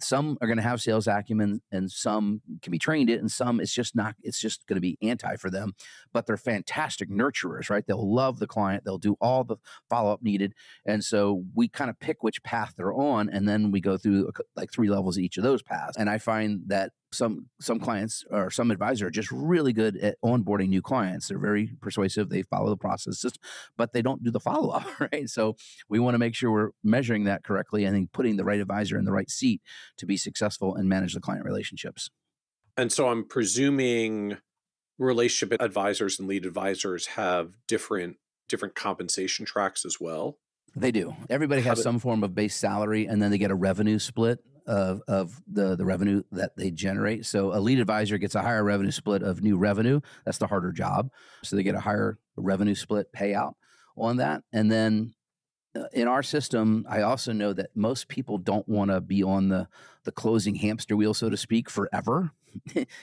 Some are going to have sales acumen, and some can be trained it, and some it's just going to be anti for them, but they're fantastic nurturers, right? They'll love the client. They'll do all the follow-up needed. And so we kind of pick which path they're on, and then we go through like 3 levels of each of those paths. And I find that some clients or some advisors are just really good at onboarding new clients. They're very persuasive. They follow the process, but they don't do the follow-up, right? So we want to make sure we're measuring that correctly and then putting the right advisor in the right seat to be successful and manage the client relationships. And so I'm presuming relationship advisors and lead advisors have different compensation tracks as well. They do. Everybody has some form of base salary, and then they get a revenue split of the revenue that they generate. So a lead advisor gets a higher revenue split of new revenue. That's the harder job. So they get a higher revenue split payout on that. And then in our system, I also know that most people don't want to be on the closing hamster wheel, so to speak, forever.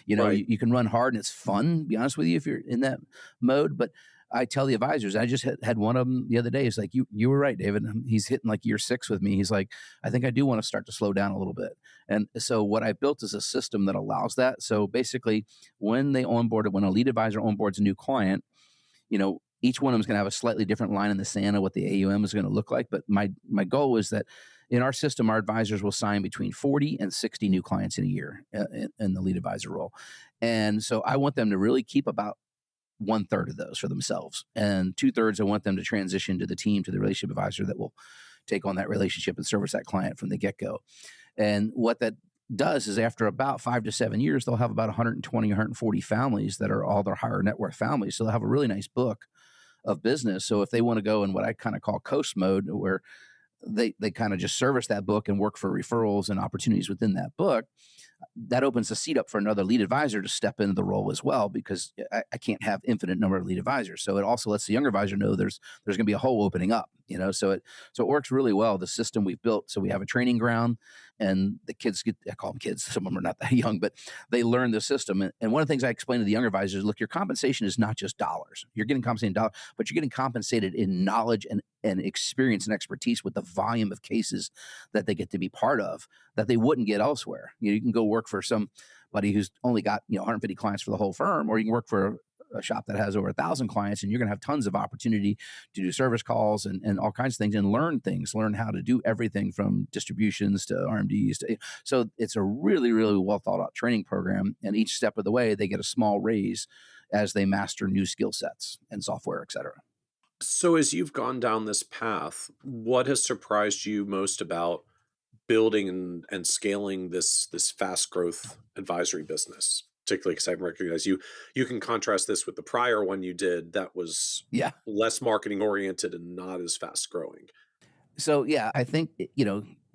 Right. You can run hard and it's fun, to be honest with you, if you're in that mode. But I tell the advisors, I just had one of them the other day. It's like, you were right, David. He's hitting like year 6 with me. He's like, I think I do want to start to slow down a little bit. And so what I built is a system that allows that. So basically, when a lead advisor onboards a new client, each one of them is going to have a slightly different line in the sand of what the AUM is going to look like. But my goal is that in our system, our advisors will sign between 40 and 60 new clients in a year in the lead advisor role. And so I want them to really keep about 1/3 of those for themselves. And 2/3, I want them to transition to the team, to the relationship advisor that will take on that relationship and service that client from the get-go. And what that does is after about 5 to 7 years, they'll have about 120, 140 families that are all their higher net worth families. So they'll have a really nice book of business. So if they want to go in what I kind of call coast mode, where they kind of just service that book and work for referrals and opportunities within that book, that opens the seat up for another lead advisor to step into the role as well, because I can't have infinite number of lead advisors. So it also lets the younger advisor know there's going to be a hole opening up, so it works really well. The system we've built, so we have a training ground, and the kids I call them kids. Some of them are not that young, but they learn the system. And one of the things I explain to the younger advisors is, look, your compensation is not just dollars. You're getting compensated in dollars, but you're getting compensated in knowledge and experience and expertise with the volume of cases that they get to be part of that they wouldn't get elsewhere. You can go work for somebody who's only got 150 clients for the whole firm, or you can work for a shop that has over 1,000 clients, and you're going to have tons of opportunity to do service calls and all kinds of things, and learn how to do everything from distributions to RMDs. So it's a really, really well thought out training program. And each step of the way, they get a small raise as they master new skill sets and software, et cetera. So as you've gone down this path, what has surprised you most about building and scaling this fast growth advisory business, particularly because I recognize you can contrast this with the prior one you did that was Yeah. less marketing oriented and not as fast growing. So yeah, I think,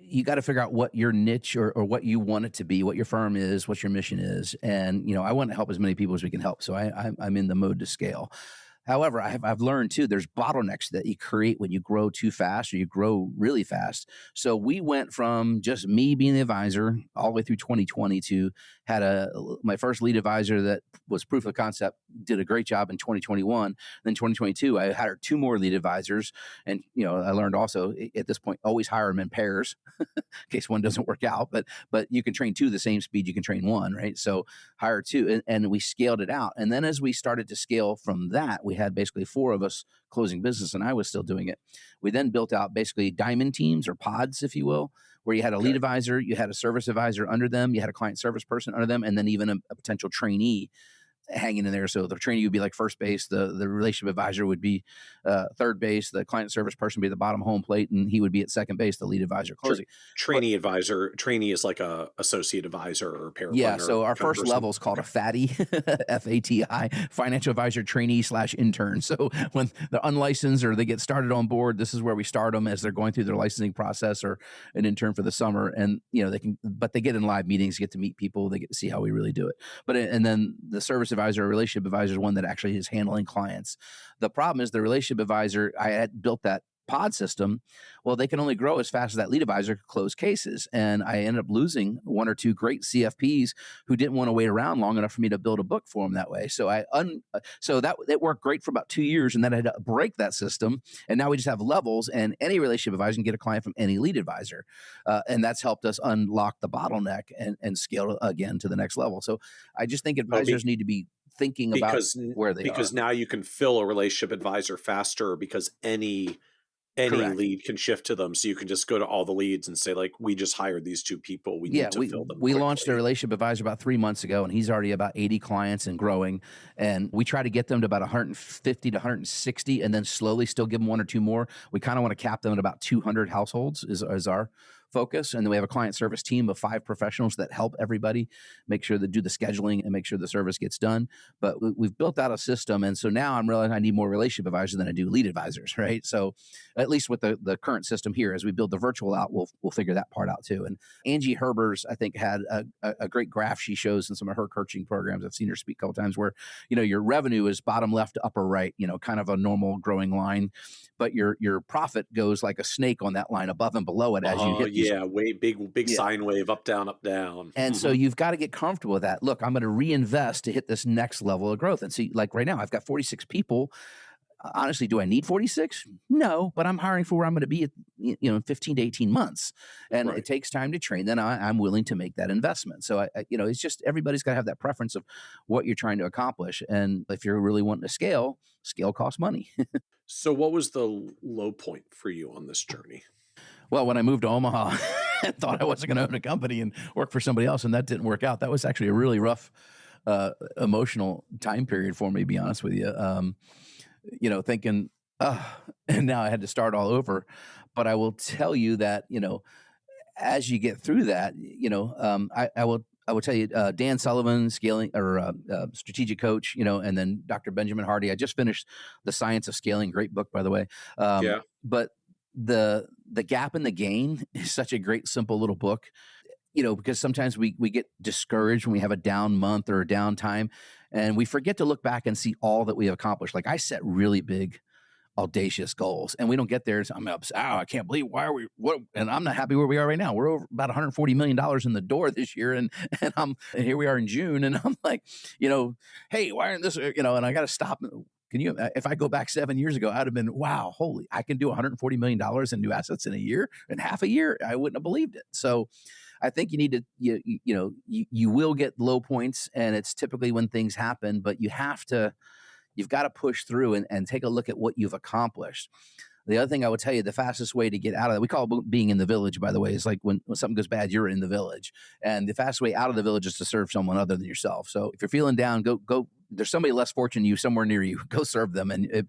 you got to figure out what your niche or what you want it to be, what your firm is, what your mission is. And, I want to help as many people as we can help. So I'm in the mode to scale. However, I've learned too, there's bottlenecks that you create when you grow too fast or you grow really fast. So we went from just me being the advisor all the way through 2020 to my first lead advisor that was proof of concept, did a great job in 2021. Then 2022, I hired 2 more lead advisors. And, I learned also at this point, always hire them in pairs in case one doesn't work out. But you can train 2 the same speed you can train 1, right? So hire 2 and we scaled it out. And then as we started to scale from that, we had basically 4 of us closing business and I was still doing it. We then built out basically diamond teams or pods, if you will, where you had a lead advisor, you had a service advisor under them, you had a client service person under them, and then even a potential trainee hanging in there. So the trainee would be like first base, the relationship advisor would be third base, the client service person would be the bottom home plate, and he would be at second base, the lead advisor closing. Trainee is like a associate advisor or paraplanner. Yeah, so our first level is called a FATI, FATI, financial advisor trainee / intern. So when they're unlicensed or they get started on board, this is where we start them as they're going through their licensing process or an intern for the summer. And they get in live meetings, get to meet people, they get to see how we really do it. And then the service advisor or relationship advisor is one that actually is handling clients. The problem is the relationship advisor, I had built that pod system. Well, they can only grow as fast as that lead advisor could close cases. And I ended up losing 1 or 2 great CFPs who didn't want to wait around long enough for me to build a book for them that way. So it worked great for about 2 years. And then I had to break that system. And now we just have levels, and any relationship advisor can get a client from any lead advisor. And that's helped us unlock the bottleneck and scale again to the next level. So I just think advisors need to be thinking about where they are. Because now you can fill a relationship advisor faster because any Correct. lead can shift to them. So you can just go to all the leads and say, like, we just hired these 2 people. We need to fill them. We quickly. launched a relationship advisor about 3 months ago, and he's already about 80 clients and growing. And we try to get them to about 150 to 160 and then slowly still give them 1 or 2 more. We kind of want to cap them at about 200 households is our focus. And then we have a client service team of 5 professionals that help everybody make sure they do the scheduling and make sure the service gets done. But we've built out a system. And so now I'm realizing I need more relationship advisors than I do lead advisors, right? So at least with the current system here, as we build the virtual out, we'll figure that part out too. And Angie Herbers, I think, had a great graph she shows in some of her coaching programs. I've seen her speak a couple times where, your revenue is bottom left to upper right, kind of a normal growing line, but your profit goes like a snake on that line above and below it as you hit. Way big sine wave, up, down, up, down. And so you've got to get comfortable with that. Look, I'm going to reinvest to hit this next level of growth. And see, like right now, I've got 46 people. Honestly, do I need 46? No, but I'm hiring for where I'm going to be in 15 to 18 months. And It takes time to train. Then I'm willing to make that investment. So, it's just everybody's got to have that preference of what you're trying to accomplish. And if you're really wanting to scale costs money. So what was the low point for you on this journey? Well, when I moved to Omaha, I thought I wasn't going to own a company and work for somebody else, and that didn't work out. That was actually a really rough emotional time period for me, to be honest with you. Thinking, and now I had to start all over. But I will tell you that, as you get through that, I will tell you, Dan Sullivan, scaling or strategic coach, and then Dr. Benjamin Hardy. I just finished The Science of Scaling, great book, by the way. But the Gap and the Gain is such a great, simple little book, because sometimes we get discouraged when we have a down month or a down time, and we forget to look back and see all that we have accomplished. Like I set really big, audacious goals, and we don't get there. So I'm upset. I can't believe and I'm not happy where we are right now. We're over about $140 million in the door this year. And here we are in June. And I'm like, hey, why aren't this, and I got to stop. If I go back 7 years ago, I'd have been, wow, I can do $140 million in new assets in a year, in half a year. I wouldn't have believed it. So I think you need to, you will get low points, and it's typically when things happen, but you've got to push through and take a look at what you've accomplished. The other thing I would tell you, the fastest way to get out of that, we call it being in the village, by the way, is like when something goes bad, you're in the village. And the fastest way out of the village is to serve someone other than yourself. So if you're feeling down, go there's somebody less fortunate than you somewhere near you. Go serve them, and it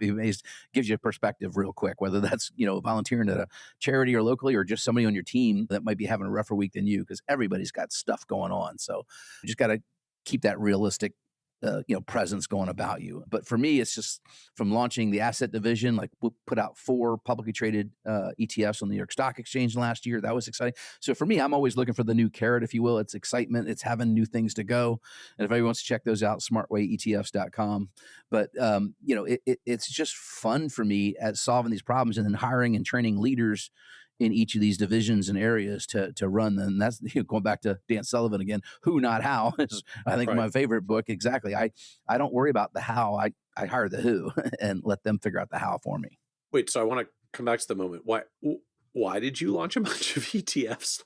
gives you a perspective real quick, whether that's volunteering at a charity or locally, or just somebody on your team that might be having a rougher week than you, because everybody's got stuff going on. So you just got to keep that realistic presence going about you. But for me, it's just from launching the asset division, like we put out 4 publicly traded ETFs on the New York Stock Exchange last year. That was exciting. So for me, I'm always looking for the new carrot, if you will. It's excitement. It's having new things to go. And if anyone wants to check those out, smartwayetfs.com. But, it's just fun for me at solving these problems and then hiring and training leaders in each of these divisions and areas to run them. And that's going back to Dan Sullivan again, who, not how, is I think my favorite book. Exactly. I don't worry about the how. I hire the who and let them figure out the how for me. Wait, so I want to come back to the moment. Why did you launch a bunch of ETFs?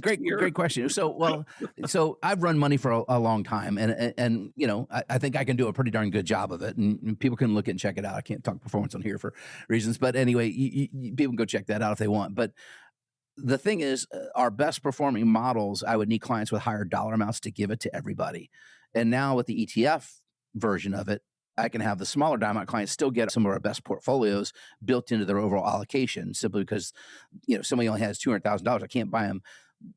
Great question. So I've run money for a long time, and I think I can do a pretty darn good job of it, and people can look and check it out. I can't talk performance on here for reasons, but anyway, people can go check that out if they want. But the thing is, our best performing models, I would need clients with higher dollar amounts to give it to everybody. And now with the ETF version of it, I can have the smaller diamond clients still get some of our best portfolios built into their overall allocation, simply because somebody only has $200,000. I can't buy them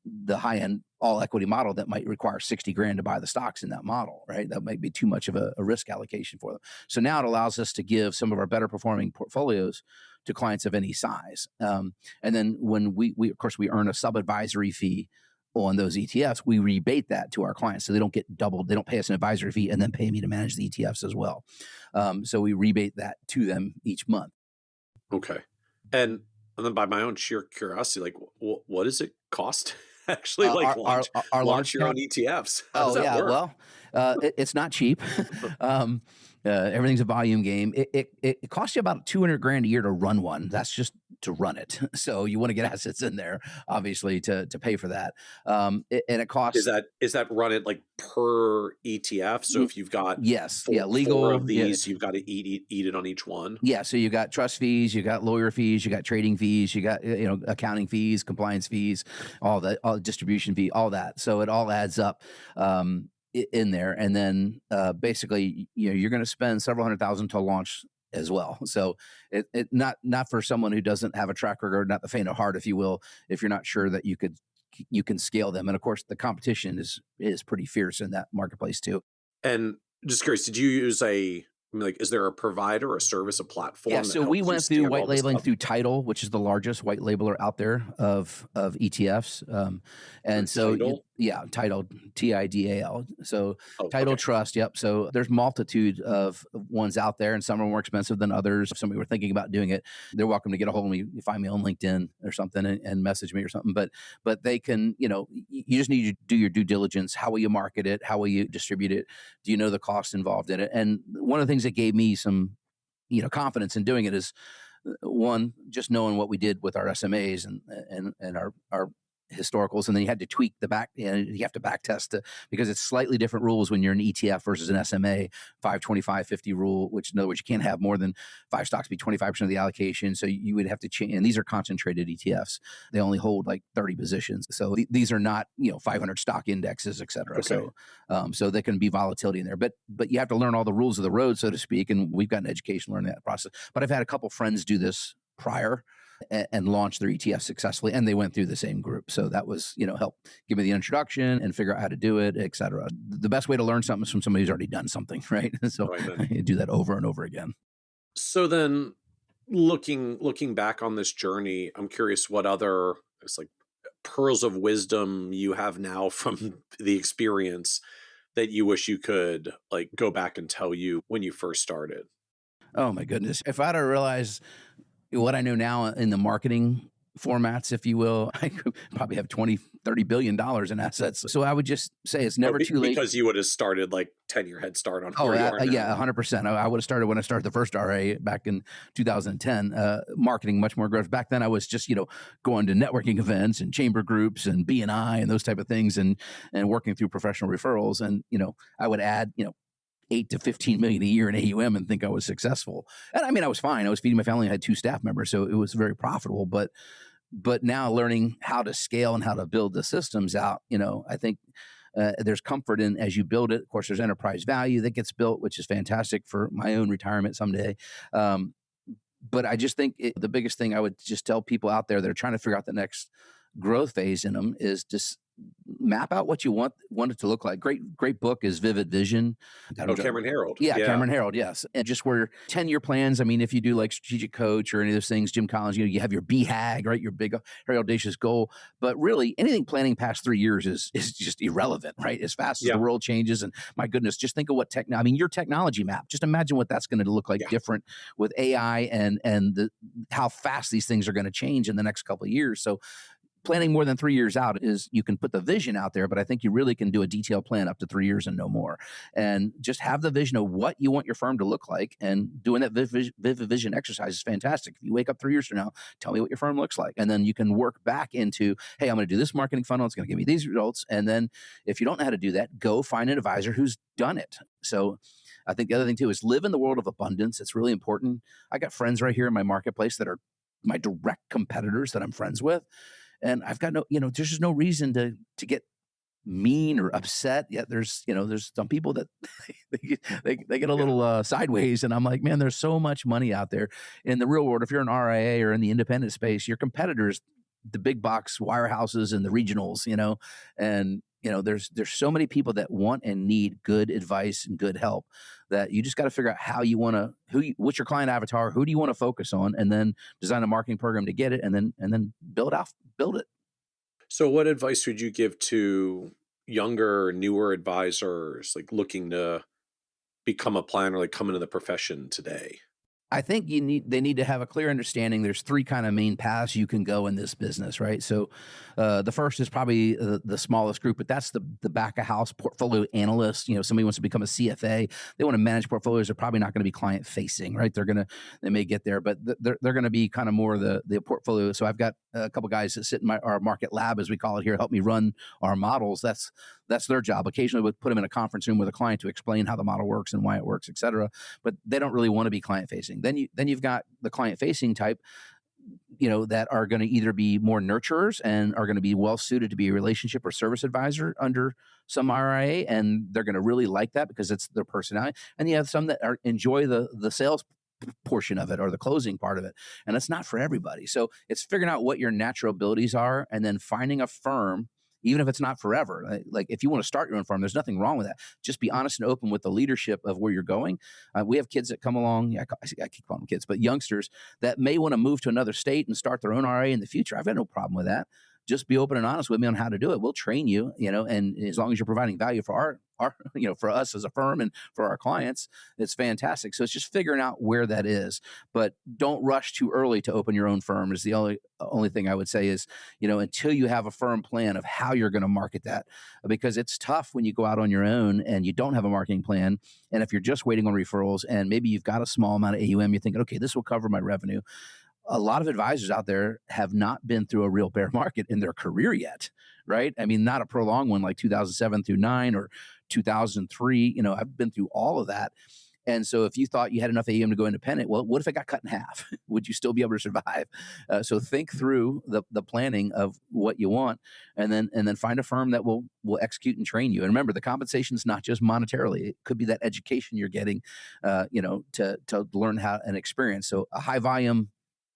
the high end all equity model that might require 60 grand to buy the stocks in that model, right? That might be too much of a risk allocation for them. So now it allows us to give some of our better performing portfolios to clients of any size. And then when we of course we earn a sub advisory fee on those ETFs, we rebate that to our clients, so they don't get doubled. They don't pay us an advisory fee and then pay me to manage the ETFs as well. So we rebate that to them each month. Okay, and then by my own sheer curiosity, like what does it cost actually? Launch your own ETFs? How does that work? Well, it's not cheap. Everything's a volume game. It costs you about 200 grand a year to run one. That's just to run it. So you want to get assets in there, obviously, to pay for that. And it costs. Is that run it like per ETF? So if you've got legal 4 of these, you've got to eat it on each one. Yeah. So you got trust fees, you got lawyer fees, you got trading fees, you got accounting fees, compliance fees, all distribution fee, all that. So it all adds up. In there, and then basically, you're going to spend several $100,000 to launch as well. So it not for someone who doesn't have a track record, not the faint of heart, if you will, if you're not sure that you can scale them. And of course, the competition is pretty fierce in that marketplace too. And just curious, did you use is there a provider, a service, a platform? Yeah, so we went through white labeling through Tidal, which is the largest white labeler out there of ETFs. And so, Tidal, TIDAL. So Tidal Trust, yep. So there's multitude of ones out there, and some are more expensive than others. If somebody were thinking about doing it, they're welcome to get a hold of me. You find me on LinkedIn or something and message me or something. But they can, you just need to do your due diligence. How will you market it? How will you distribute it? Do you know the cost involved in it? And one of the things that gave me some, confidence in doing it is, one, just knowing what we did with our SMAs and our historicals, and then you had to tweak the back. You have to back test because it's slightly different rules when you're an ETF versus an SMA 5-25-50 rule, which in other words you can't have more than 5 stocks be 25% of the allocation. So you would have to change. And these are concentrated ETFs; they only hold like 30 positions. So these are not 500 stock indexes, et cetera. Okay. So there can be volatility in there, but you have to learn all the rules of the road, so to speak. And we've got an education learning that process. But I've had a couple friends do this prior and launch their ETF successfully, and they went through the same group. So that was, help give me the introduction and figure out how to do it, et cetera. The best way to learn something is from somebody who's already done something, right? So you do that over and over again. So then looking back on this journey, I'm curious what other pearls of wisdom you have now from the experience that you wish you could go back and tell you when you first started. Oh my goodness. If I'd have realized what I know now in the marketing formats, if you will, I could probably have $20-30 billion in assets. So I would just say it's never too late. Because you would have started 10-year head start on where you are now. Yeah, 100%. I would have started when I started the first RA back in 2010, marketing much more aggressive. Back then I was just, going to networking events and chamber groups and BNI and those type of things and working through professional referrals. And, I would add, 8 to 15 million a year in AUM and think I was successful. And I mean, I was fine. I was feeding my family. I had 2 staff members, so it was very profitable. But now learning how to scale and how to build the systems out, I think There's comfort in as you build it. Of course, there's enterprise value that gets built, which is fantastic for my own retirement someday. But I just think the biggest thing I would just tell people out there that are trying to figure out the next growth phase in them is just map out what you want it to look like. Great book is Vivid Vision. Cameron Herold. Yeah, Cameron Herold, yes. And just where 10-year plans, I mean, if you do like Strategic Coach or any of those things, Jim Collins, you have your BHAG, right? Your big, very audacious goal. But really, anything planning past 3 years is just irrelevant, right? As fast as the world changes. And my goodness, just think of what your technology map, just imagine what that's going to look like different with AI and how fast these things are going to change in the next couple of years. So planning more than 3 years out is, you can put the vision out there, but I think you really can do a detailed plan up to 3 years and no more. And just have the vision of what you want your firm to look like, and doing that vivid vision exercise is fantastic. If you wake up 3 years from now, tell me what your firm looks like. And then you can work back into, hey, I'm going to do this marketing funnel. It's going to give me these results. And then if you don't know how to do that, go find an advisor who's done it. So I think the other thing too is live in the world of abundance. It's really important. I got friends right here in my marketplace that are my direct competitors that I'm friends with. And I've got there's just no reason to get mean or upset. Yet there's some people that they get a little sideways, and I'm like, man, there's so much money out there in the real world. If you're an RIA or in the independent space, your competitors, the big box wirehouses and the regionals, and there's so many people that want and need good advice and good help, that you just got to figure out how you want to, what's your client avatar, who do you want to focus on, and then design a marketing program to get it, and then build it. So what advice would you give to younger, newer advisors, like looking to become a planner, like come into the profession today? I think they need to have a clear understanding. There's three kind of main paths you can go in this business, right? So the first is probably the smallest group, but that's the back of house portfolio analyst. Somebody wants to become a CFA. They want to manage portfolios. They're probably not going to be client facing, right? They may get there, but they're going to be kind of more the portfolio. So I've got a couple guys that sit in our market lab, as we call it here, help me run our models. That's their job. Occasionally we'll put them in a conference room with a client to explain how the model works and why it works, et cetera. But they don't really want to be client facing. Then you've got the client facing type, that are going to either be more nurturers and are going to be well suited to be a relationship or service advisor under some RIA, and they're going to really like that because it's their personality. And you have some that enjoy the sales portion of it or the closing part of it, and it's not for everybody. So it's figuring out what your natural abilities are, and then finding a firm, even if it's not forever. Like if you want to start your own firm, there's nothing wrong with that. Just be honest and open with the leadership of where you're going. We have kids that come along. I keep calling them kids, but youngsters that may want to move to another state and start their own RA in the future. I've got no problem with that. Just be open and honest with me on how to do it. We'll train you, and as long as you're providing value for our for us as a firm and for our clients, it's fantastic. So it's just figuring out where that is, but don't rush too early to open your own firm is the only thing I would say is, until you have a firm plan of how you're going to market that, because it's tough when you go out on your own and you don't have a marketing plan. And if you're just waiting on referrals and maybe you've got a small amount of AUM, you're thinking, okay, this will cover my revenue. A lot of advisors out there have not been through a real bear market in their career yet, right? I mean, not a prolonged one like 2007 through 9 or 2003. I've been through all of that. And so if you thought you had enough AUM to go independent, well, what if it got cut in half? Would you still be able to survive? So think through the planning of what you want, and then find a firm that will execute and train you. And remember, the compensation is not just monetarily. It could be that education you're getting, to learn how and experience. So a high volume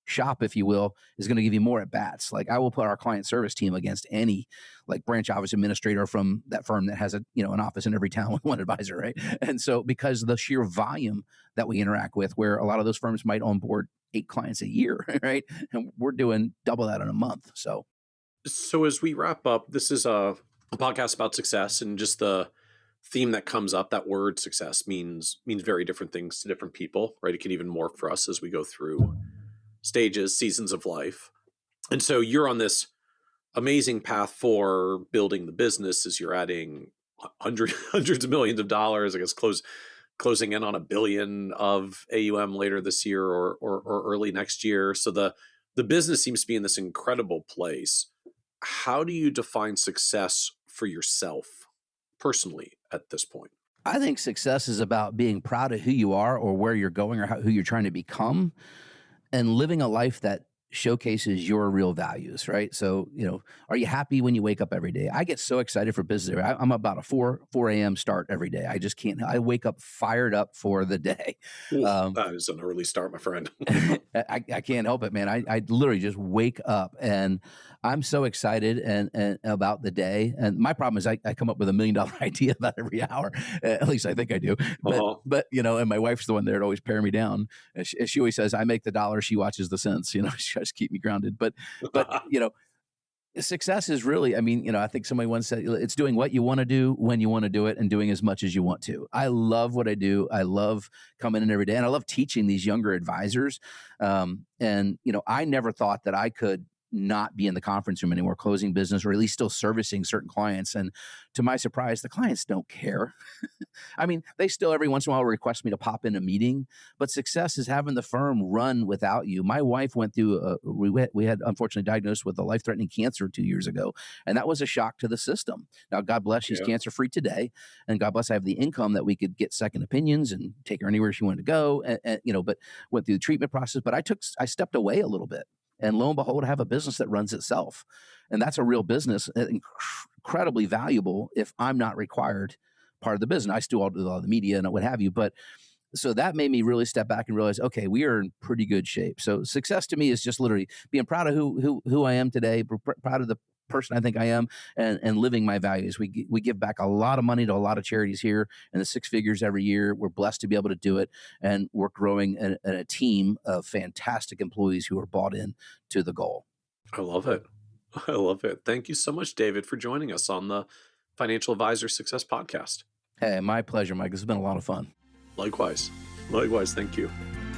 shop, if you will, is going to give you more at bats. Like I will put our client service team against any like branch office administrator from that firm that has an office in every town with one advisor, right? And so because the sheer volume that we interact with, where a lot of those firms might onboard 8 clients a year, right? And we're doing double that in a month. So as we wrap up, this is a podcast about success, and just the theme that comes up, that word success means very different things to different people, right? It can even morph for us as we go through stages, seasons of life. And so you're on this amazing path for building the business as you're adding hundreds of millions of dollars, I guess closing in on $1 billion of AUM later this year or early next year. So the business seems to be in this incredible place. How do you define success for yourself personally at this point? I think success is about being proud of who you are or where you're going or who you're trying to become, and living a life that showcases your real values, right? So, are you happy when you wake up every day? I get so excited for business. I'm about a 4 a.m. start every day. I just can't. I wake up fired up for the day. Ooh, that is an early start, my friend. I can't help it, man. I literally just wake up and I'm so excited and about the day. And my problem is I come up with $1 million idea about every hour. At least I think I do. But and my wife's the one there to always pare me down. She always says, I make the dollar, she watches the cents. She tries to keep me grounded. But success is really, I think somebody once said, it's doing what you want to do when you want to do it and doing as much as you want to. I love what I do. I love coming in every day and I love teaching these younger advisors. I never thought that I could not be in the conference room anymore, closing business, or at least still servicing certain clients. And to my surprise, the clients don't care. They still every once in a while request me to pop in a meeting, but success is having the firm run without you. My wife went through, we had unfortunately diagnosed with a life-threatening cancer 2 years ago. And that was a shock to the system. Now, God bless, she's cancer-free today. And God bless, I have the income that we could get second opinions and take her anywhere she wanted to go. But went through the treatment process, but I stepped away a little bit. And lo and behold, I have a business that runs itself. And that's a real business, incredibly valuable if I'm not required part of the business. I still do all the media and what have you. But so that made me really step back and realize, okay, we are in pretty good shape. So success to me is just literally being proud of who I am today, proud of the person I think I am, and living my values. We give back a lot of money to a lot of charities here in the 6 figures every year. We're blessed to be able to do it. And we're growing a team of fantastic employees who are bought in to the goal. I love it. I love it. Thank you so much, David, for joining us on the Financial Advisor Success Podcast. Hey, my pleasure, Mike. This has been a lot of fun. Likewise. Thank you.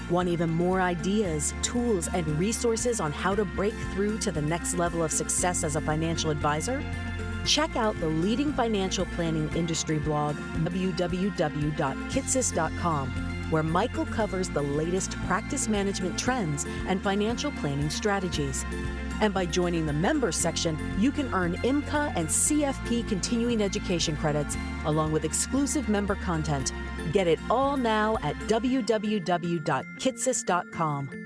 Want even more ideas, tools, and resources on how to break through to the next level of success as a financial advisor? Check out the leading financial planning industry blog, www.kitsis.com, where Michael covers the latest practice management trends and financial planning strategies. And by joining the members section, you can earn IMCA and CFP continuing education credits, along with exclusive member content. Get it all now at www.kitsis.com.